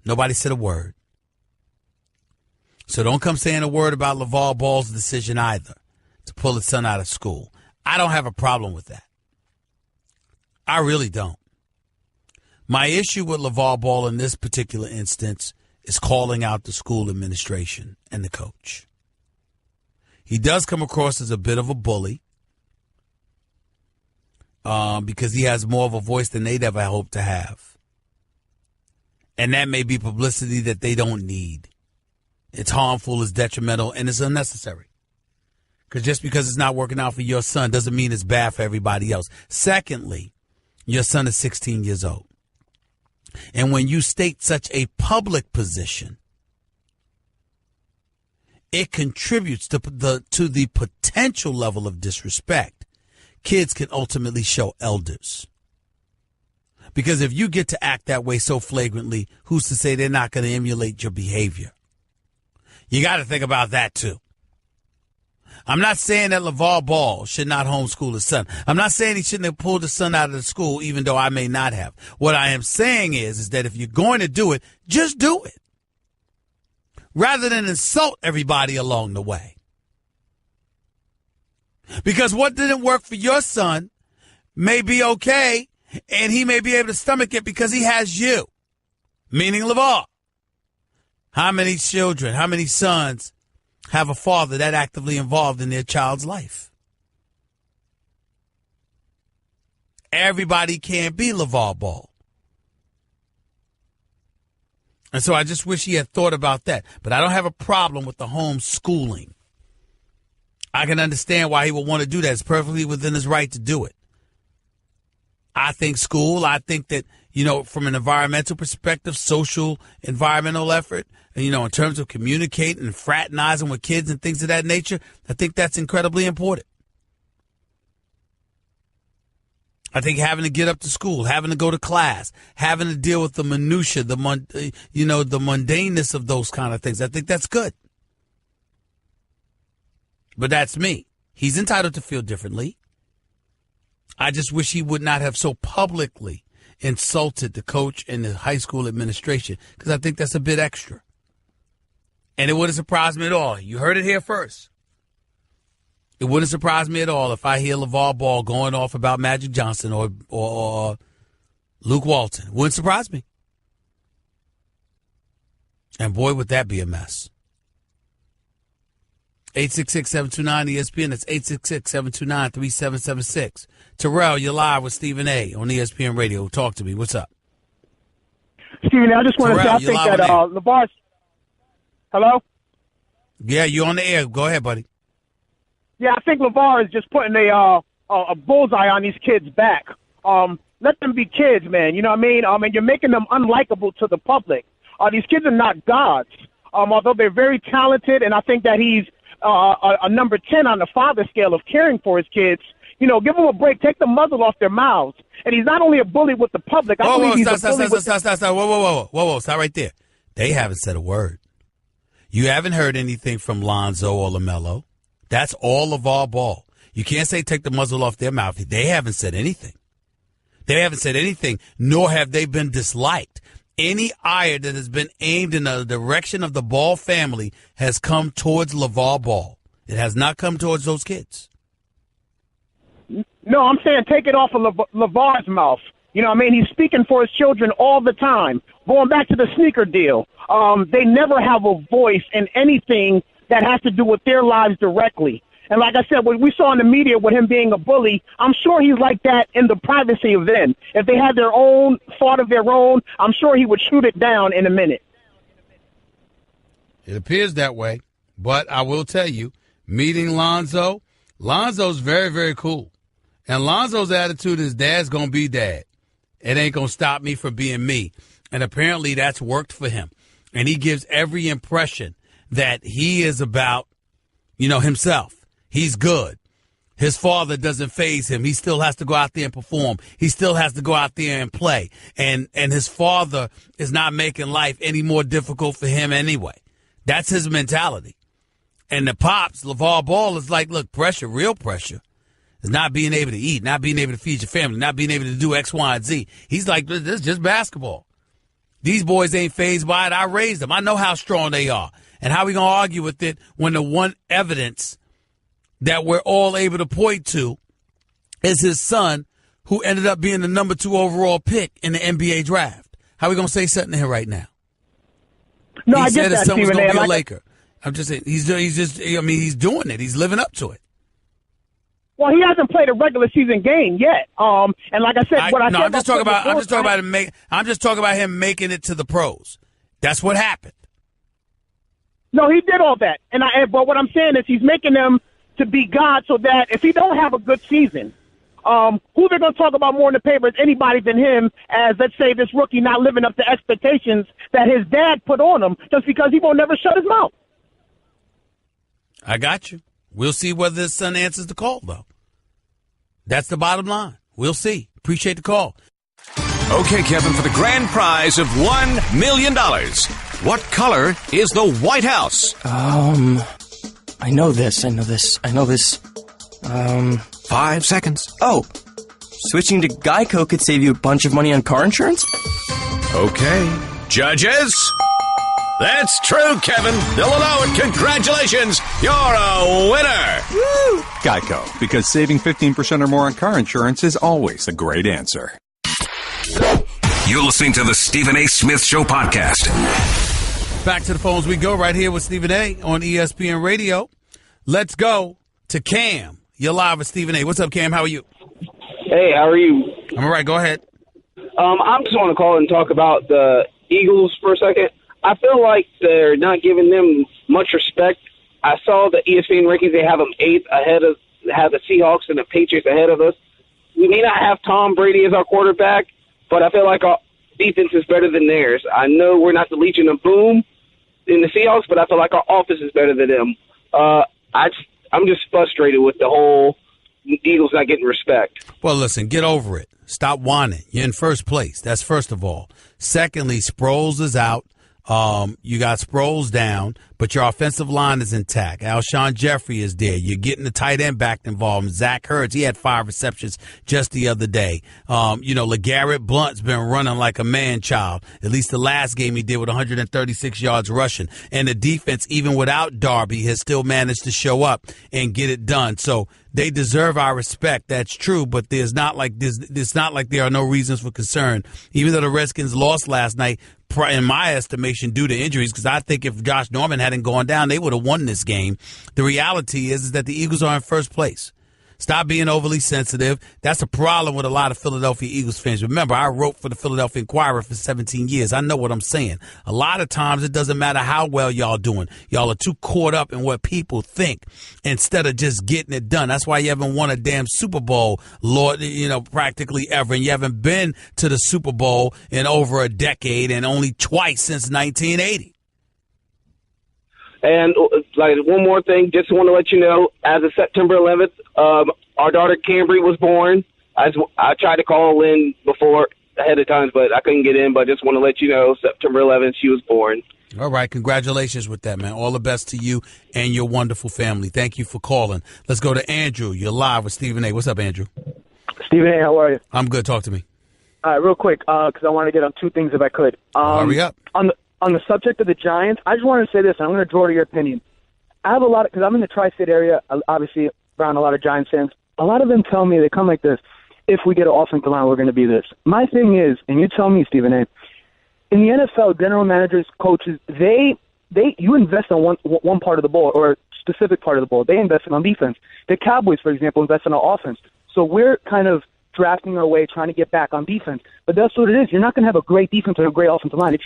nobody said a word. So don't come saying a word about LaVar Ball's decision either to pull his son out of school. I don't have a problem with that. I really don't. My issue with LaVar Ball in this particular instance is calling out the school administration and the coach. He does come across as a bit of a bully because he has more of a voice than they'd ever hoped to have. And that may be publicity that they don't need. It's harmful, it's detrimental, and it's unnecessary. Because just because it's not working out for your son doesn't mean it's bad for everybody else. Secondly, your son is 16 years old. And when you state such a public position, it contributes to the potential level of disrespect kids can ultimately show elders. Because if you get to act that way so flagrantly, who's to say they're not going to emulate your behavior? You got to think about that, too. I'm not saying that LaVar Ball should not homeschool his son. I'm not saying he shouldn't have pulled his son out of the school, even though I may not have. What I am saying is that if you're going to do it, just do it, rather than insult everybody along the way. Because what didn't work for your son may be okay, and he may be able to stomach it because he has you, meaning LaVar. How many children, how many sons have a father that actively involved in their child's life? Everybody can't be LaVar Ball. And so I just wish he had thought about that. But I don't have a problem with the homeschooling. I can understand why he would want to do that. It's perfectly within his right to do it. I think that, from an environmental perspective, social, environmental effort, in terms of communicating and fraternizing with kids and things of that nature, I think that's incredibly important. I think having to get up to school, having to go to class, having to deal with the minutia, the mundaneness of those kind of things, I think that's good. But that's me. He's entitled to feel differently. I just wish he would not have so publicly insulted the coach and the high school administration, because I think that's a bit extra. And it wouldn't surprise me at all. You heard it here first. It wouldn't surprise me at all if I hear LaVar Ball going off about Magic Johnson or Luke Walton. It wouldn't surprise me. And boy, would that be a mess. 866-729-ESPN. That's 866-729-3776. Terrell, you're live with Stephen A. on ESPN Radio. Talk to me. What's up? Stephen, I just want to say, I think that LaVar's... Hello? Yeah, you're on the air. Go ahead, buddy. Yeah, I think LaVar is just putting a bullseye on these kids' back. Let them be kids, man. You know what I mean? And you're making them unlikable to the public. These kids are not gods, although they're very talented, and I think that he's a number 10 on the father scale of caring for his kids. Give them a break. Take the muzzle off their mouths. And he's not only a bully with the public. Stop. Whoa, stop right there. They haven't said a word. You haven't heard anything from Lonzo or LaMelo. That's all LaVar Ball. You can't say take the muzzle off their mouth. They haven't said anything. They haven't said anything, nor have they been disliked. Any ire that has been aimed in the direction of the Ball family has come towards LaVar Ball. It has not come towards those kids. No, I'm saying take it off of LaVar's mouth. You know what I mean? He's speaking for his children all the time. Going back to the sneaker deal, they never have a voice in anything that has to do with their lives directly. And like I said, what we saw in the media with him being a bully, I'm sure he's like that in the privacy of them. If they had their own thought of their own, I'm sure he would shoot it down in a minute. It appears that way. But I will tell you, meeting Lonzo's very, very cool. And Lonzo's attitude is dad's going to be dad. It ain't going to stop me from being me. And apparently that's worked for him. And he gives every impression that he is about, himself. He's good. His father doesn't faze him. He still has to go out there and perform. He still has to go out there and play. And his father is not making life any more difficult for him anyway. That's his mentality. And the pops, LaVar Ball, is like, look, pressure, real pressure, is not being able to eat, not being able to feed your family, not being able to do X, Y, and Z. He's like, this is just basketball. These boys ain't fazed by it. I raised them. I know how strong they are. And how we going to argue with it when the one evidence that we're all able to point to is his son, who ended up being the number 2 overall pick in the NBA draft? How we going to say something here right now? No, he I said get that, his son was Stephen going to be A. a Laker. I'm just saying, he's doing it. He's living up to it. Well, he hasn't played a regular season game yet. And like I said, I'm just talking about him making it to the pros. That's what happened. No, he did all that. But what I'm saying is he's making them to be God, so that if he don't have a good season, who they're going to talk about more in the paper is anybody than him, as, let's say, this rookie not living up to expectations that his dad put on him just because he won't never shut his mouth. I got you. We'll see whether his son answers the call, though. That's the bottom line. We'll see. Appreciate the call. Okay, Kevin, for the grand prize of $1 million, what color is the White House? I know this. 5 seconds. Oh, switching to Geico could save you a bunch of money on car insurance? Okay. Judges? That's true, Kevin. They'll allow it. Congratulations. You're a winner. Woo! Geico, because saving 15% or more on car insurance is always a great answer. You're listening to the Stephen A. Smith Show podcast. Back to the phones we go right here with Stephen A. on ESPN Radio. Let's go to Cam. You're live with Stephen A. What's up, Cam? How are you? Hey, how are you? I'm all right. Go ahead. I just want to call and talk about the Eagles for a second. I feel like they're not giving them much respect. I saw the ESPN rankings. They have them 8th have the Seahawks and the Patriots ahead of us. We may not have Tom Brady as our quarterback, but I feel like our defense is better than theirs. I know we're not the Legion of Boom in the Seahawks, but I feel like our offense is better than them. I'm just frustrated with the whole Eagles not getting respect. Well, listen, get over it. Stop whining. You're in first place. That's first of all. Secondly, Sproles is out. You got Sproles down, but your offensive line is intact. Alshon Jeffrey is there. You're getting the tight end back involved. Zach Ertz, he had 5 receptions just the other day. LeGarrette Blount's been running like a man-child. At least the last game he did with 136 yards rushing. And the defense, even without Darby, has still managed to show up and get it done. So they deserve our respect. That's true, but it's not like there are no reasons for concern. Even though the Redskins lost last night, in my estimation, due to injuries, because I think if Josh Norman hadn't gone down, they would have won this game. The reality is that the Eagles are in first place. Stop being overly sensitive. That's a problem with a lot of Philadelphia Eagles fans. Remember, I wrote for the Philadelphia Inquirer for 17 years. I know what I'm saying. A lot of times it doesn't matter how well y'all doing. Y'all are too caught up in what people think instead of just getting it done. That's why you haven't won a damn Super Bowl, practically ever. And you haven't been to the Super Bowl in over a decade and only twice since 1980. And one more thing, just want to let you know, as of September 11th, our daughter Cambry was born. I tried to call in before ahead of time, but I couldn't get in. But just want to let you know, September 11th, she was born. All right, congratulations with that, man. All the best to you and your wonderful family. Thank you for calling. Let's go to Andrew. You're live with Stephen A. What's up, Andrew? Stephen A., how are you? I'm good. Talk to me. All right, real quick, because I want to get on 2 things if I could. Hurry up. On the subject of the Giants, I just wanted to say this, and I'm going to draw to your opinion. I have a lot because I'm in the tri-state area, obviously around a lot of Giants fans. A lot of them tell me, they come like this, if we get an offensive line, we're going to be this. My thing is, and you tell me, Stephen A., in the NFL, general managers, coaches, you invest on one part of the ball or a specific part of the ball. They invest on defense. The Cowboys, for example, invest on offense. So we're kind of drafting our way, trying to get back on defense. But that's what it is. You're not going to have a great defense or a great offensive line.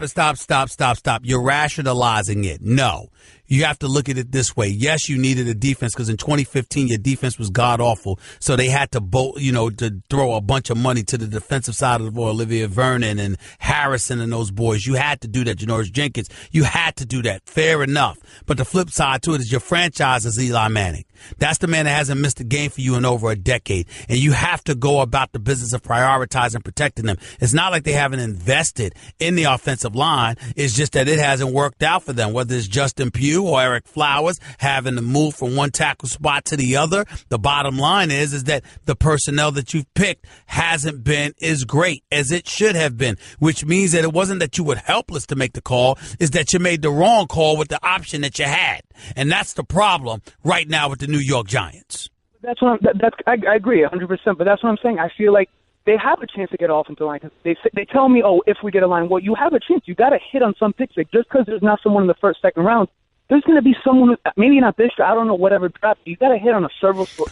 Stop. You're rationalizing it. No. You have to look at it this way. Yes, you needed a defense because in 2015 your defense was god awful, so they had to to throw a bunch of money to the defensive side of the ball. Olivia Vernon and Harrison and those boys. You had to do that. Janoris Jenkins. You had to do that. Fair enough. But the flip side to it is your franchise is Eli Manning. That's the man that hasn't missed a game for you in over a decade, and you have to go about the business of prioritizing protecting them. It's not like they haven't invested in the offensive line. It's just that it hasn't worked out for them, whether it's Justin Pugh or Eric Flowers having to move from one tackle spot to the other. The bottom line is that the personnel that you've picked hasn't been as great as it should have been, which means that it wasn't that you were helpless to make the call, is that you made the wrong call with the option that you had. And that's the problem right now with the New York Giants. I agree 100%, but that's what I'm saying. I feel like they have a chance to get off into the line. They tell me, if we get a line, well, you have a chance. You got to hit on some picks. Like, just because there's not someone in the first, second round, there's going to be someone, maybe not this, I don't know, whatever draft. You got to hit on a serviceable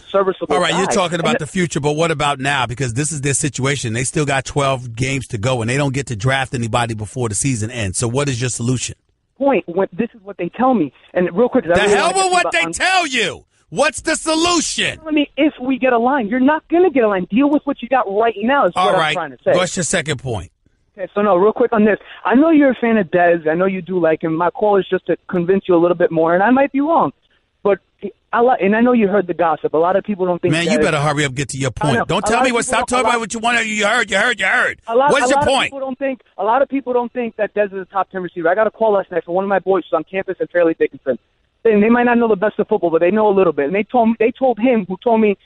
All right, guy. You're talking about the future, but what about now? Because this is their situation. They still got 12 games to go, and they don't get to draft anybody before the season ends. So what is your solution? This is what they tell me. And real quick, the hell with what they tell you. What's the solution? I mean, if we get a line, you're not going to get a line. Deal with what you got right now is what I'm trying to say. What's your second point? Okay, so no, real quick on this. I know you're a fan of Dez. I know you do like him. My call is just to convince you a little bit more, and I might be wrong. But and I know you heard the gossip. A lot of people don't think. Man, Dez, you better hurry up, get to your point. Don't tell me what. Stop talking about what you want. You heard. What's your point? A lot of people don't think that Dez is a top 10 receiver. I got a call last night from one of my boys who's on campus in Fairleigh Dickinson. And they might not know the best of football, but they know a little bit. And they told him, who told me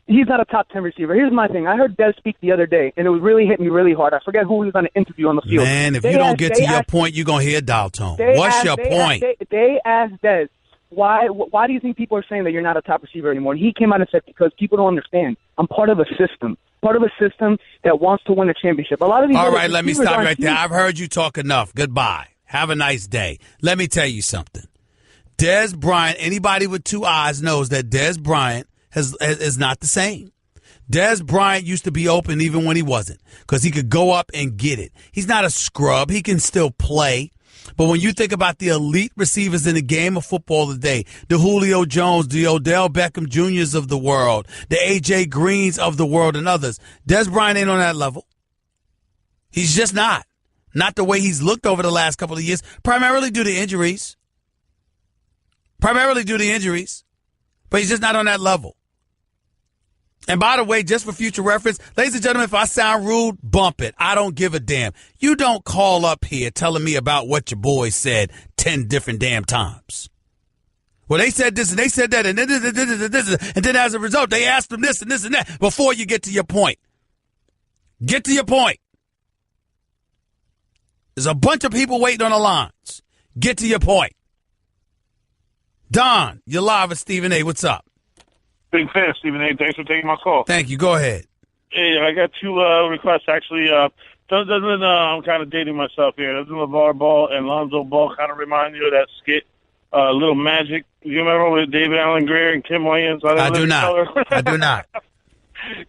he's not a top 10 receiver. Here's my thing. I heard Dez speak the other day, and it was really hit me really hard. I forget who he was on an interview on the field. Man, if you don't get to your point, you're going to hear a dial tone. What's your point? They asked Dez, why do you think people are saying that you're not a top receiver anymore? And he came out and said, because people don't understand. I'm part of a system. Part of a system that wants to win a championship. A lot of these. All right, let me stop right there. I've heard you talk enough. Goodbye. Have a nice day. Let me tell you something. Dez Bryant, anybody with two eyes knows that Dez Bryant is not the same. Dez Bryant used to be open even when he wasn't because he could go up and get it. He's not a scrub. He can still play. But when you think about the elite receivers in the game of football today, the Julio Jones, the Odell Beckham Jr.'s of the world, the A.J. Greens of the world, and others, Dez Bryant ain't on that level. He's just not. Not the way he's looked over the last couple of years, primarily due to injuries. But he's just not on that level. And by the way, just for future reference, ladies and gentlemen, if I sound rude, bump it. I don't give a damn. You don't call up here telling me about what your boys said 10 different damn times. Well, they said this and they said that, and then as a result, they asked them this and this and that before you get to your point. Get to your point. There's a bunch of people waiting on the lines. Get to your point. Don, you're live with Stephen A. What's up? Big fan, Stephen A. Thanks for taking my call. Thank you. Go ahead. Hey, I got two requests, actually. I'm kind of dating myself here. Doesn't LaVar Ball and Lonzo Ball kind of remind you of that skit, Little Magic? You remember with David Allen Greer and Kim Williams? I do not.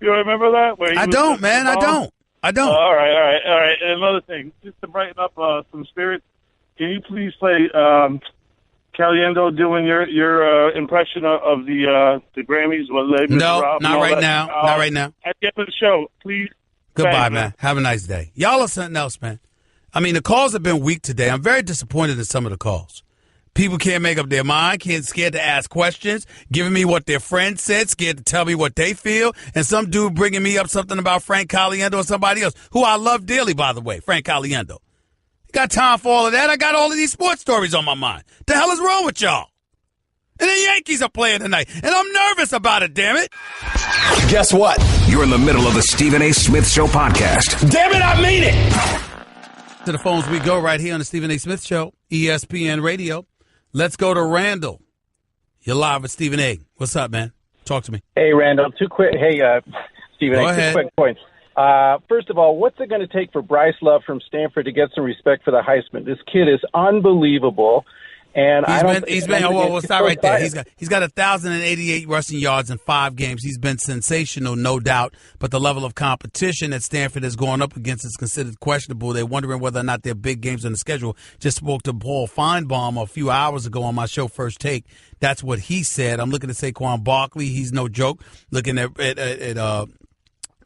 You remember that? I don't, man. I don't. All right. And another thing, just to brighten up some spirits, can you please play Caliendo doing your impression of the Grammys? No, not right now. Not right now. At the end of the show, please. Goodbye, man. Have a nice day. Y'all are something else, man. I mean, the calls have been weak today. I'm very disappointed in some of the calls. People can't make up their mind, scared to ask questions, giving me what their friends said, scared to tell me what they feel, and some dude bringing me up something about Frank Caliendo or somebody else, who I love dearly, by the way, Frank Caliendo. Got time for all of that. I got all of these sports stories on my mind. The hell is wrong with y'all? And the Yankees are playing tonight, and I'm nervous about it, damn it. Guess what? You're in the middle of the Stephen A. Smith Show podcast. Damn it, I mean it. To the phones we go right here on the Stephen A. Smith Show, ESPN Radio. Let's go to Randall. You're live with Stephen A. What's up, man? Talk to me. Hey, Randall. Stephen Go A. ahead. 2 quick points. First of all, what's it going to take for Bryce Love from Stanford to get some respect for the Heisman? This kid is unbelievable. And stop right there. He's got 1,088 rushing yards in 5 games. He's been sensational, no doubt. But the level of competition that Stanford is going up against is considered questionable. They're wondering whether or not there are big games on the schedule. Just spoke to Paul Feinbaum a few hours ago on my show First Take. That's what he said. I'm looking at Saquon Barkley. He's no joke. Looking at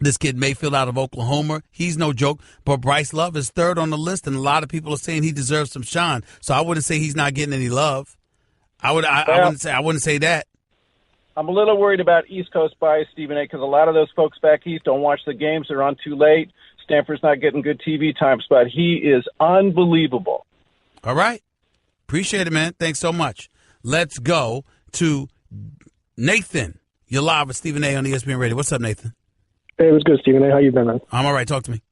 this kid Mayfield out of Oklahoma, he's no joke. But Bryce Love is third on the list, and a lot of people are saying he deserves some shine. So I wouldn't say he's not getting any love. I wouldn't say that. I'm a little worried about East Coast bias, Stephen A., because a lot of those folks back east don't watch the games. They're on too late. Stanford's not getting good TV times, but he is unbelievable. All right. Appreciate it, man. Thanks so much. Let's go to Nathan. You're live with Stephen A. on ESPN Radio. What's up, Nathan? Hey, what's good, Stephen A? How you been, man? I'm all right. Talk to me.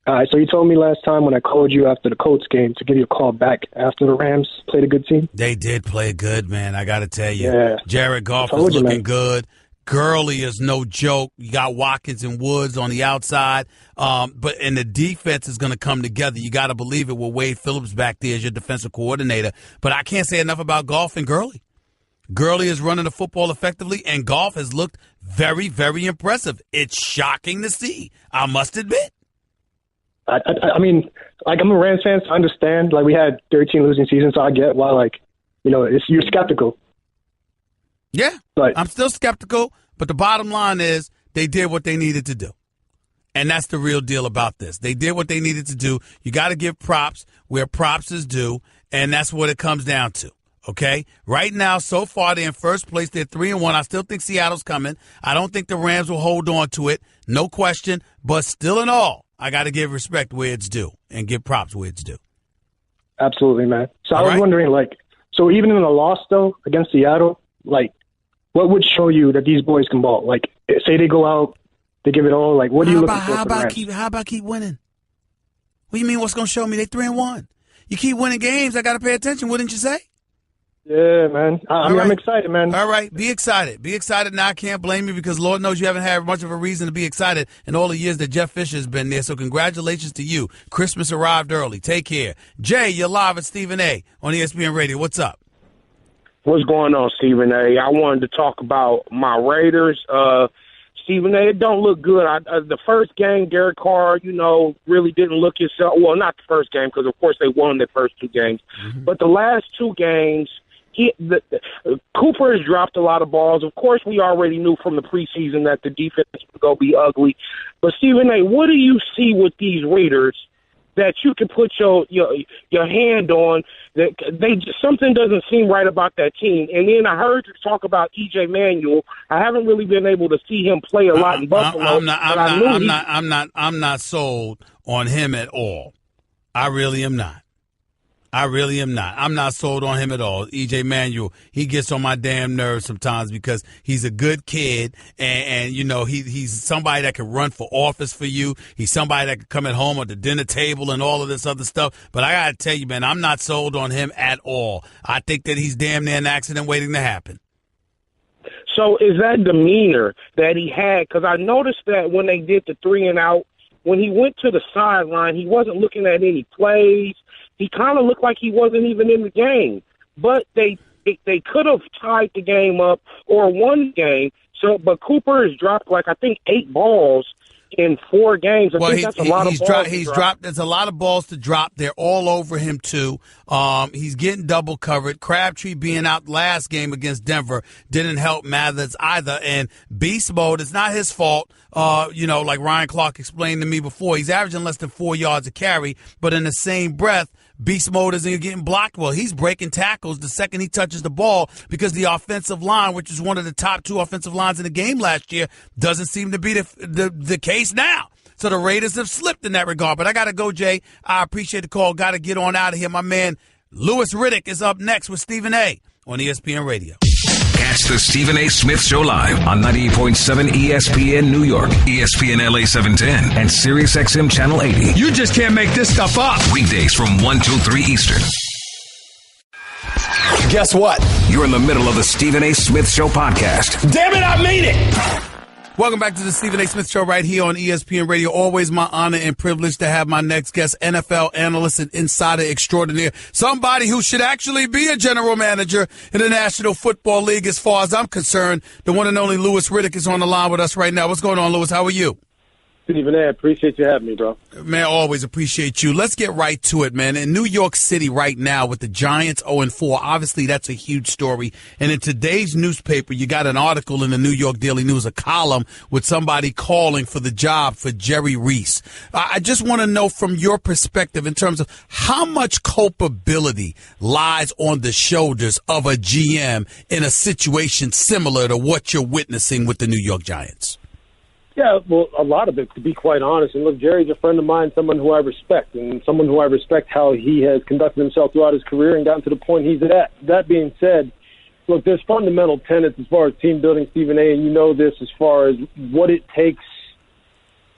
All right, so you told me last time when I called you after the Colts game to give you a call back after the Rams played a good team. They did play good, man. I got to tell you. Yeah. Jared Goff is looking good. Gurley is no joke. You got Watkins and Woods on the outside. And the defense is going to come together. You got to believe it with Wade Phillips back there as your defensive coordinator. But I can't say enough about Goff and Gurley. Gurley is running the football effectively, and Goff has looked very, very impressive. It's shocking to see, I must admit. I mean, like, I'm a Rams fan, so I understand. Like, we had 13 losing seasons, so I get why, you're skeptical. Yeah, but I'm still skeptical, but the bottom line is they did what they needed to do. And that's the real deal about this. They did what they needed to do. You got to give props where props is due, and that's what it comes down to. Okay? Right now, so far, they're in first place. They're 3-1. I still think Seattle's coming. I don't think the Rams will hold on to it. No question. But still in all, I got to give respect where it's due and give props where it's due. Absolutely, man. So I was wondering, so even in a loss, though, against Seattle, what would show you that these boys can ball? Say they go out, they give it all. What are you looking for? How about keep winning? What do you mean what's going to show me? They 3-1. You keep winning games, I got to pay attention, wouldn't you say? Yeah, man. I'm excited, man. All right, be excited. Be excited now. I can't blame you because Lord knows you haven't had much of a reason to be excited in all the years that Jeff Fisher's been there. So congratulations to you. Christmas arrived early. Take care. Jay, you're live at Stephen A. on ESPN Radio. What's up? What's going on, Stephen A? I wanted to talk about my Raiders. Stephen A, it don't look good. The first game, Derek Carr, really didn't look himself. Well, not the first game because, of course, they won their first two games. Mm-hmm. But the last two games, Cooper has dropped a lot of balls. Of course, we already knew from the preseason that the defense would go be ugly. But, Stephen A, what do you see with these Raiders that you can put your hand on? That something doesn't seem right about that team. And then I heard you talk about E.J. Manuel. I haven't really been able to see him play a lot in Buffalo. I'm not sold on him at all. I really am not. I'm not sold on him at all. E.J. Manuel, he gets on my damn nerves sometimes because he's a good kid and he's somebody that can run for office for you. He's somebody that can come at home at the dinner table and all of this other stuff. But I got to tell you, man, I'm not sold on him at all. I think that he's damn near an accident waiting to happen. So is that demeanor that he had? Because I noticed that when they did the 3-and-out, when he went to the sideline, he wasn't looking at any plays. He kind of looked like he wasn't even in the game. But they could have tied the game up or won the game. But Cooper has dropped, I think, 8 balls in 4 games. I think that's a lot of balls. He's dropped. There's a lot of balls to drop. They're all over him, too. He's getting double covered. Crabtree being out last game against Denver didn't help Mathers either. And beast mode, it's not his fault. Like Ryan Clark explained to me before, he's averaging less than 4 yards a carry. But in the same breath, beast mode isn't getting blocked well. He's breaking tackles the second he touches the ball because the offensive line, which is one of the top 2 offensive lines in the game last year, doesn't seem to be the case now. So the Raiders have slipped in that regard. But I got to go, Jay. I appreciate the call. Got to get on out of here. My man Louis Riddick is up next with Stephen A. on ESPN Radio. Catch the Stephen A. Smith Show live on 98.7 ESPN New York, ESPN LA 710, and Sirius XM Channel 80. You just can't make this stuff up. Weekdays from 1 till 3 Eastern. Guess what? You're in the middle of the Stephen A. Smith Show podcast. Damn it, I mean it. Welcome back to the Stephen A. Smith Show right here on ESPN Radio. Always my honor and privilege to have my next guest, NFL analyst and insider extraordinaire, somebody who should actually be a general manager in the National Football League as far as I'm concerned. The one and only Louis Riddick is on the line with us right now. What's going on, Louis? How are you? Stephen A., appreciate you having me, bro. Man, always appreciate you. Let's get right to it, man. In New York City right now with the Giants 0-4, obviously that's a huge story. And in today's newspaper, you got an article in the New York Daily News, a column with somebody calling for the job for Jerry Reese. I just want to know from your perspective in terms of how much culpability lies on the shoulders of a GM in a situation similar to what you're witnessing with the New York Giants. Yeah, well, a lot of it, to be quite honest. And look, Jerry's a friend of mine, someone who I respect, and someone who I respect how he has conducted himself throughout his career and gotten to the point he's at. That being said, look, there's fundamental tenets as far as team building, Stephen A., and you know this as far as what it takes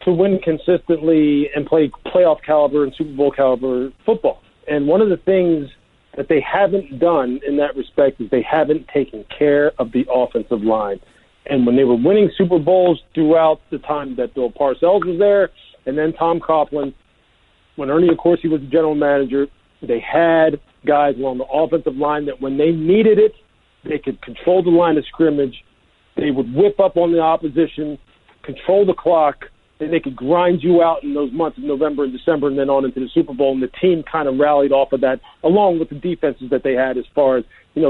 to win consistently and play playoff caliber and Super Bowl caliber football. And one of the things that they haven't done in that respect is they haven't taken care of the offensive line. And when they were winning Super Bowls throughout the time that Bill Parcells was there, and then Tom Coughlin, when Ernie Accorsi was the general manager, they had guys along the offensive line that when they needed it, they could control the line of scrimmage. They would whip up on the opposition, control the clock, and they could grind you out in those months of November and December and then on into the Super Bowl. And the team kind of rallied off of that, along with the defenses that they had as far as,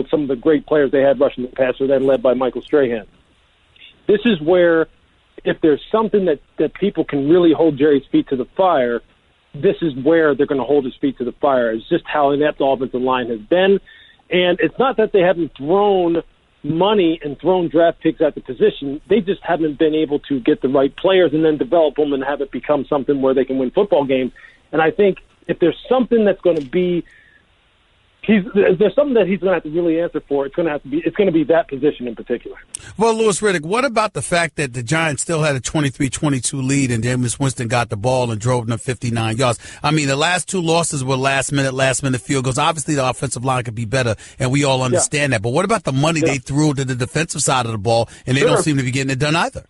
some of the great players they had rushing the passer, then led by Michael Strahan. This is where if there's something that people can really hold Jerry's feet to the fire, this is where they're going to hold his feet to the fire. It's just how inept the offensive line has been. And it's not that they haven't thrown money and thrown draft picks at the position. They just haven't been able to get the right players and then develop them and have it become something where they can win football games. And I think if there's something that's going to be there's something that he's going to have to really answer for. It's going to be that position in particular. Well, Louis Riddick, what about the fact that the Giants still had a 23-22 lead and Jameis Winston got the ball and drove them 59 yards? I mean, the last two losses were last minute field goals. Obviously, the offensive line could be better, and we all understand that. But what about the money they threw to the defensive side of the ball, and they don't seem to be getting it done either?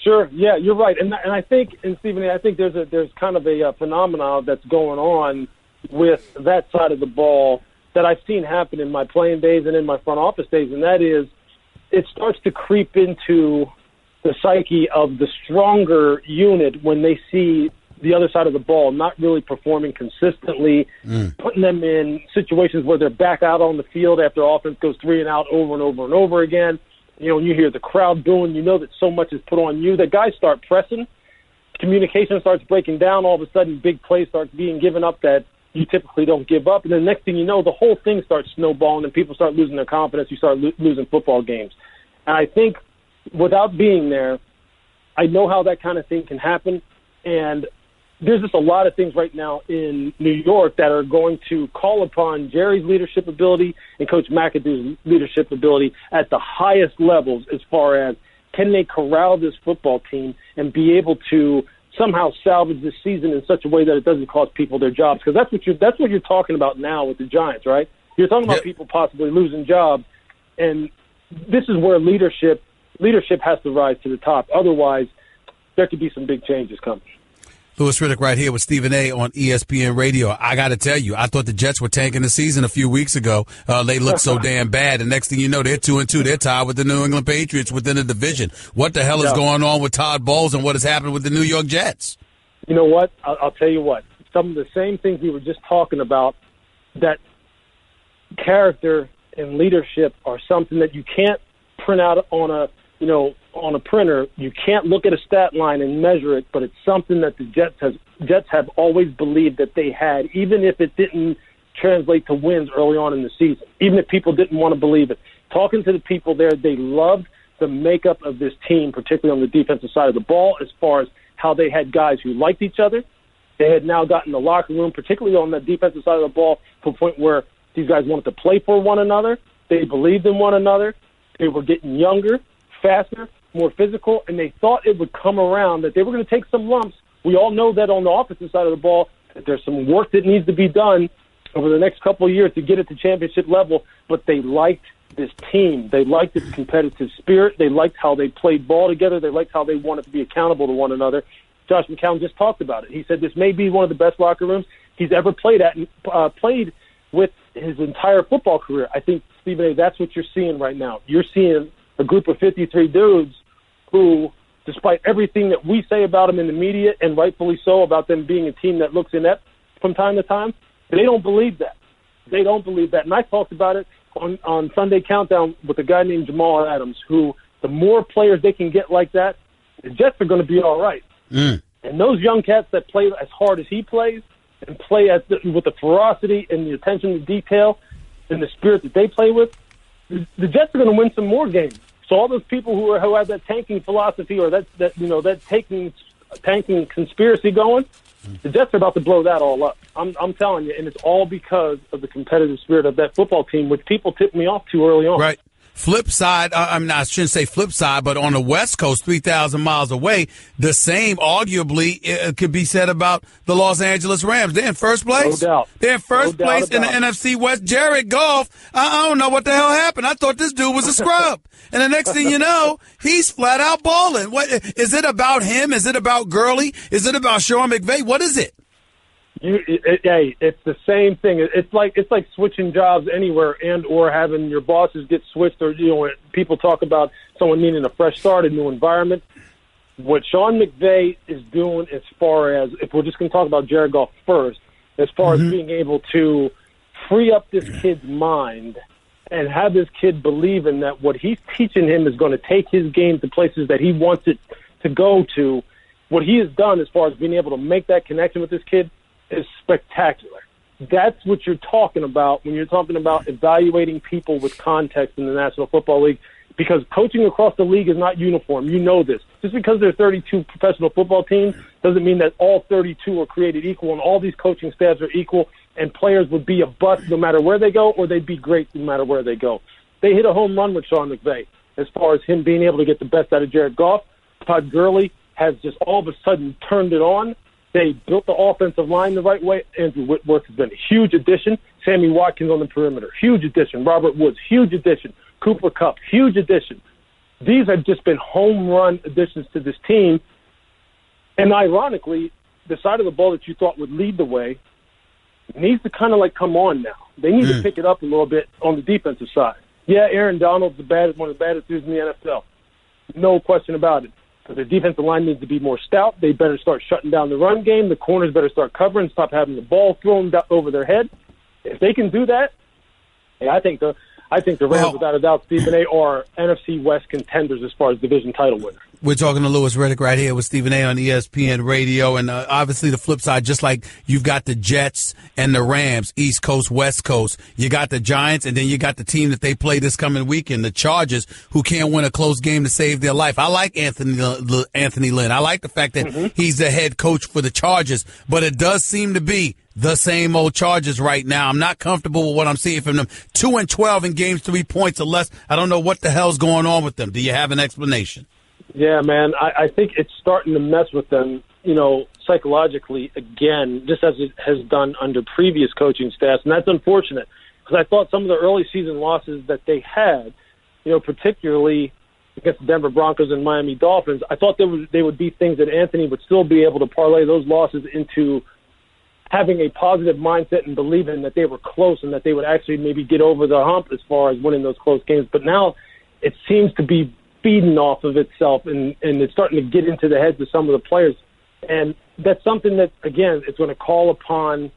Sure. Yeah, you're right. And I think, and Stephen, I think there's kind of a phenomenon that's going on with that side of the ball that I've seen happen in my playing days and in my front office days, and that is it starts to creep into the psyche of the stronger unit when they see the other side of the ball not really performing consistently, putting them in situations where they're back out on the field after offense goes 3 and out over and over and over again. You know, when you hear the crowd booing, you know that so much is put on you. The guys start pressing. Communication starts breaking down. All of a sudden, big plays start being given up that you typically don't give up. And then next thing you know, the whole thing starts snowballing and people start losing their confidence. You start losing football games. And I think without being there, I know how that kind of thing can happen. And there's just a lot of things right now in New York that are going to call upon Jerry's leadership ability and Coach McAdoo's leadership ability at the highest levels as far as can they corral this football team and be able to somehow salvage this season in such a way that it doesn't cost people their jobs. Because that's what you're talking about now with the Giants, right? You're talking about people possibly losing jobs, and this is where leadership has to rise to the top. Otherwise, there could be some big changes coming. Louis Riddick right here with Stephen A. on ESPN Radio. I got to tell you, I thought the Jets were tanking the season a few weeks ago. They looked so damn bad. And next thing you know, they're 2-2. They're tied with the New England Patriots within the division. What the hell is going on with Todd Bowles and what has happened with the New York Jets? You know what? I'll tell you what. Some of the same things we were just talking about, that character and leadership are something that you can't print out on a printer. You can't look at a stat line and measure it, but it's something that the Jets have always believed that they had, even if it didn't translate to wins early on in the season, even if people didn't want to believe it. Talking to the people there, they loved the makeup of this team, particularly on the defensive side of the ball, as far as how they had guys who liked each other. They had now gotten the locker room, particularly on the defensive side of the ball, to a point where these guys wanted to play for one another. They believed in one another. They were getting younger, faster, more physical, and they thought it would come around, that they were going to take some lumps. We all know that on the offensive side of the ball, that there's some work that needs to be done over the next couple of years to get it to championship level, but they liked this team. They liked its competitive spirit. They liked how they played ball together. They liked how they wanted to be accountable to one another. Josh McCown just talked about it. He said this may be one of the best locker rooms he's ever played at, played with his entire football career. I think, Stephen A., that's what you're seeing right now. You're seeing a group of 53 dudes who, despite everything that we say about them in the media, and rightfully so, about them being a team that looks inept from time to time, they don't believe that. They don't believe that. And I talked about it on Sunday Countdown with a guy named Jamal Adams, who the more players they can get like that, the Jets are going to be all right. And those young cats that play as hard as he plays and play with the ferocity and the attention to detail and the spirit that they play with, the Jets are going to win some more games. So all those people who have that tanking philosophy or that tanking conspiracy going, the Jets are about to blow that all up. I'm telling you, and it's all because of the competitive spirit of that football team, which people tipped me off to early on. Right. Flip side, I shouldn't say flip side, but on the West Coast, 3,000 miles away, the same arguably could be said about the Los Angeles Rams. They're in first place. No doubt. They're in first place in the NFC West. Jared Goff, I don't know what the hell happened. I thought this dude was a scrub. And the next thing you know, he's flat out balling. What is it about him? Is it about Gurley? Is it about Sean McVay? What is it? It's the same thing. It's like switching jobs anywhere, and or having your bosses get switched, or people talk about someone needing a fresh start, a new environment. What Sean McVay is doing, as far as, if we're just going to talk about Jared Goff first, as far as being able to free up this kid's mind and have this kid believing that what he's teaching him is going to take his game to places that he wants it to go to, what he has done as far as being able to make that connection with this kid is spectacular. That's what you're talking about when you're talking about evaluating people with context in the National Football League, because coaching across the league is not uniform. You know this. Just because there are 32 professional football teams doesn't mean that all 32 are created equal and all these coaching staffs are equal and players would be a bust no matter where they go, or they'd be great no matter where they go. They hit a home run with Sean McVay as far as him being able to get the best out of Jared Goff. Todd Gurley has just all of a sudden turned it on. They built the offensive line the right way. Andrew Whitworth has been a huge addition. Sammy Watkins on the perimeter, huge addition. Robert Woods, huge addition. Cooper Kupp, huge addition. These have just been home run additions to this team. And ironically, the side of the ball that you thought would lead the way needs to kind of like come on now. They need to pick it up a little bit on the defensive side. Yeah, Aaron Donald's one of the baddest dudes in the NFL. No question about it. But the defensive line needs to be more stout. They better start shutting down the run game. The corners better start covering, stop having the ball thrown over their head. If they can do that, hey, I think the Rams, without a doubt, Stephen A., are NFC West contenders as far as division title winner. We're talking to Louis Riddick right here with Stephen A. on ESPN Radio. And obviously the flip side, just like you've got the Jets and the Rams, East Coast, West Coast, you got the Giants, and then you got the team that they play this coming weekend, the Chargers, who can't win a close game to save their life. I like Anthony Lynn. I like the fact that he's the head coach for the Chargers, but it does seem to be the same old Chargers right now. I'm not comfortable with what I'm seeing from them. 2-12 in games, 3 points or less. I don't know what the hell's going on with them. Do you have an explanation? Yeah, man, I think it's starting to mess with them, psychologically again, just as it has done under previous coaching staffs. And that's unfortunate because I thought some of the early season losses that they had, particularly against the Denver Broncos and Miami Dolphins, I thought they would be things that Anthony would still be able to parlay those losses into having a positive mindset and believing that they were close and that they would actually maybe get over the hump as far as winning those close games. But now it seems to be feeding off of itself, and it's starting to get into the heads of some of the players. And that's something that, again, it's going to call upon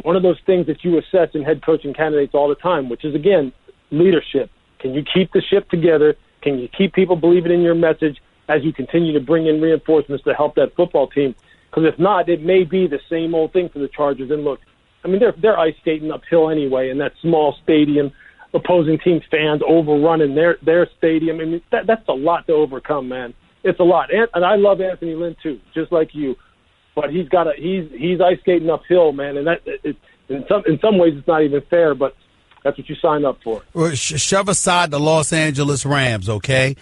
one of those things that you assess in head coaching candidates all the time, which is, again, leadership. Can you keep the ship together? Can you keep people believing in your message as you continue to bring in reinforcements to help that football team? Because if not, it may be the same old thing for the Chargers. And look, I mean, they're ice skating uphill anyway in that small stadium, opposing teams' fans overrunning their stadium. I mean, that's a lot to overcome, man. It's a lot. And I love Anthony Lynn too, just like you. But he's ice skating uphill, man. And in some ways it's not even fair, but that's what you signed up for. Well, shove aside the Los Angeles Rams, okay?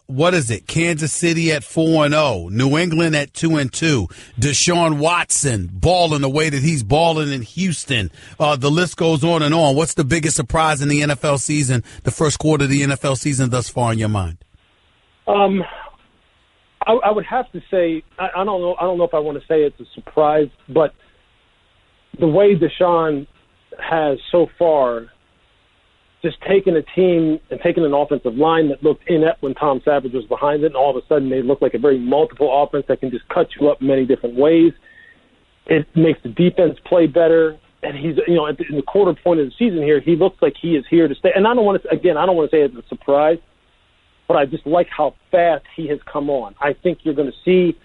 What is it? Kansas City at 4-0, New England at 2-2, Deshaun Watson balling the way that he's balling in Houston. The list goes on and on. What's the biggest surprise in the NFL season, the first quarter of the NFL season thus far in your mind? I would have to say I don't know if I want to say it's a surprise, but the way Deshaun has so far just taken a team and taken an offensive line that looked inept when Tom Savage was behind it, and all of a sudden they look like a very multiple offense that can just cut you up in many different ways. It makes the defense play better, and he's in the quarter point of the season here, he looks like he is here to stay. And I don't want to say it's a surprise, but I just like how fast he has come on. I think you're going to see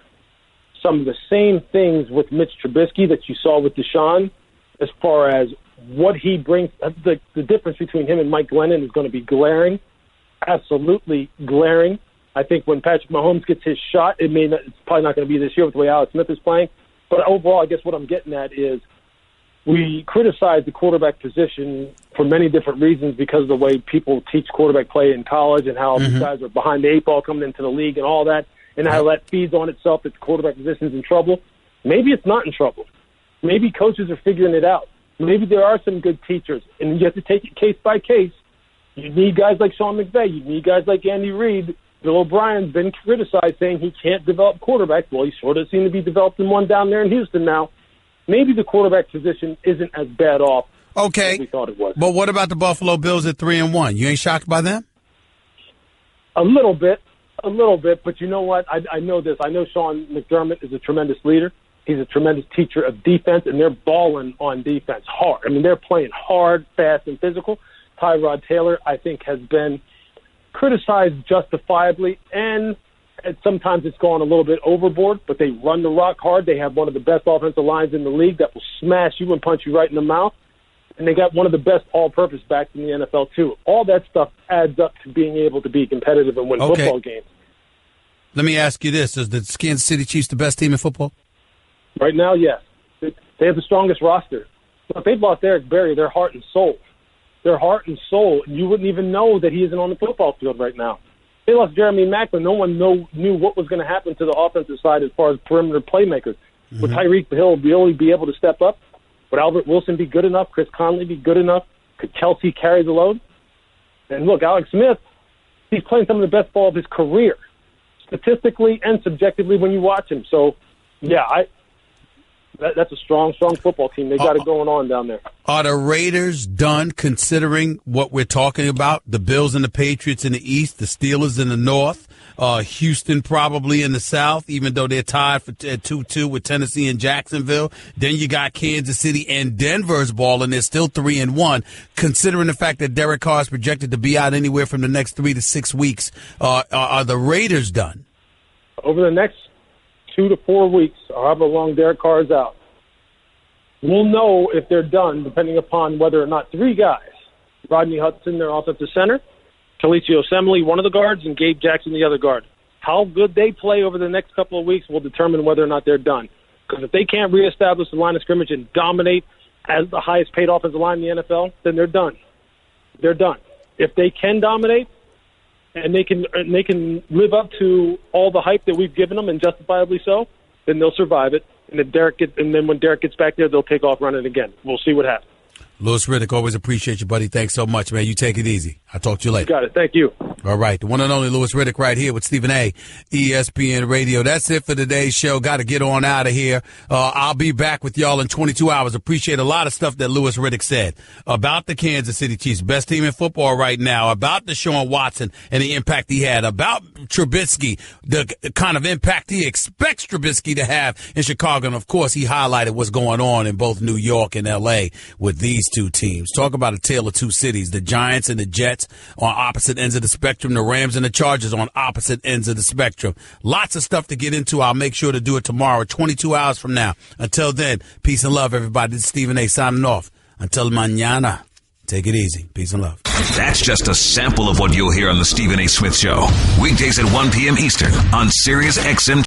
some of the same things with Mitch Trubisky that you saw with Deshaun as far as what he brings. The difference between him and Mike Glennon is going to be glaring, absolutely glaring. I think when Patrick Mahomes gets his shot, it's probably not going to be this year with the way Alex Smith is playing. But overall, I guess what I'm getting at is we criticize the quarterback position for many different reasons because of the way people teach quarterback play in college and how these guys are behind the 8 ball coming into the league and all that, and how that feeds on itself that the quarterback position is in trouble. Maybe it's not in trouble. Maybe coaches are figuring it out. Maybe there are some good teachers, and you have to take it case by case. You need guys like Sean McVay. You need guys like Andy Reid. Bill O'Brien's been criticized saying he can't develop quarterbacks. Well, he sort of seemed to be developing one down there in Houston now. Maybe the quarterback position isn't as bad off as we thought it was. But what about the Buffalo Bills at 3-1? You ain't shocked by them? A little bit. But you know what? I know this. I know Sean McDermott is a tremendous leader. He's a tremendous teacher of defense, and they're balling on defense hard. I mean, they're playing hard, fast, and physical. Tyrod Taylor, I think, has been criticized justifiably, and And sometimes it's gone a little bit overboard, but they run the rock hard. They have one of the best offensive lines in the league that will smash you and punch you right in the mouth. And they got one of the best all-purpose backs in the NFL, too. All that stuff adds up to being able to be competitive and win football games. Let me ask you this. Is the Kansas City Chiefs the best team in football? Right now, yes. They have the strongest roster. But if they've lost Eric Berry, their heart and soul. Their heart and soul, you wouldn't even know that he isn't on the football field right now. They lost Jeremy Maclin. No one knew what was going to happen to the offensive side as far as perimeter playmakers. Mm-hmm. Would Tyreek Hill really be able to step up? Would Albert Wilson be good enough? Chris Conley be good enough? Could Kelsey carry the load? And look, Alex Smith, he's playing some of the best ball of his career, statistically and subjectively when you watch him. So, yeah, that's a strong football team. They got it going on down there. Are the Raiders done considering what we're talking about? The Bills and the Patriots in the East, the Steelers in the North, Houston probably in the South, even though they're tied for 2-2 with Tennessee and Jacksonville. Then you got Kansas City and Denver's balling. They're still 3-1. Considering the fact that Derek Carr is projected to be out anywhere from the next 3 to 6 weeks, are the Raiders done? Over the next 2 to 4 weeks, or however long Derek Carr is out, we'll know if they're done depending upon whether or not 3 guys, Rodney Hudson, their offensive center, Kalichi Osemele, one of the guards, and Gabe Jackson, the other guard. How good they play over the next couple of weeks will determine whether or not they're done. Because if they can't reestablish the line of scrimmage and dominate as the highest paid offensive line in the NFL, then they're done. They're done. If they can dominate, and they can live up to all the hype that we've given them, and justifiably so, then they'll survive it. And then when Derek gets back there, they'll take off running again. We'll see what happens. Louis Riddick, always appreciate you, buddy. Thanks so much, man. You take it easy. I'll talk to you later. You got it. Thank you. All right. The one and only Louis Riddick right here with Stephen A., ESPN Radio. That's it for today's show. Got to get on out of here. I'll be back with y'all in 22 hours. Appreciate a lot of stuff that Louis Riddick said about the Kansas City Chiefs, best team in football right now, about Deshaun Watson and the impact he had, about Trubisky, the kind of impact he expects Trubisky to have in Chicago. And, of course, he highlighted what's going on in both New York and L.A. with these two teams. Talk about a tale of two cities, the Giants and the Jets on opposite ends of the spectrum, the Rams and the Chargers on opposite ends of the spectrum. Lots of stuff to get into. I'll make sure to do it tomorrow, 22 hours from now. Until then, peace and love, everybody. This is Stephen A. signing off. Until mañana. Take it easy. Peace and love. That's just a sample of what you'll hear on the Stephen A. Smith Show. Weekdays at 1 p.m. Eastern on Sirius XM.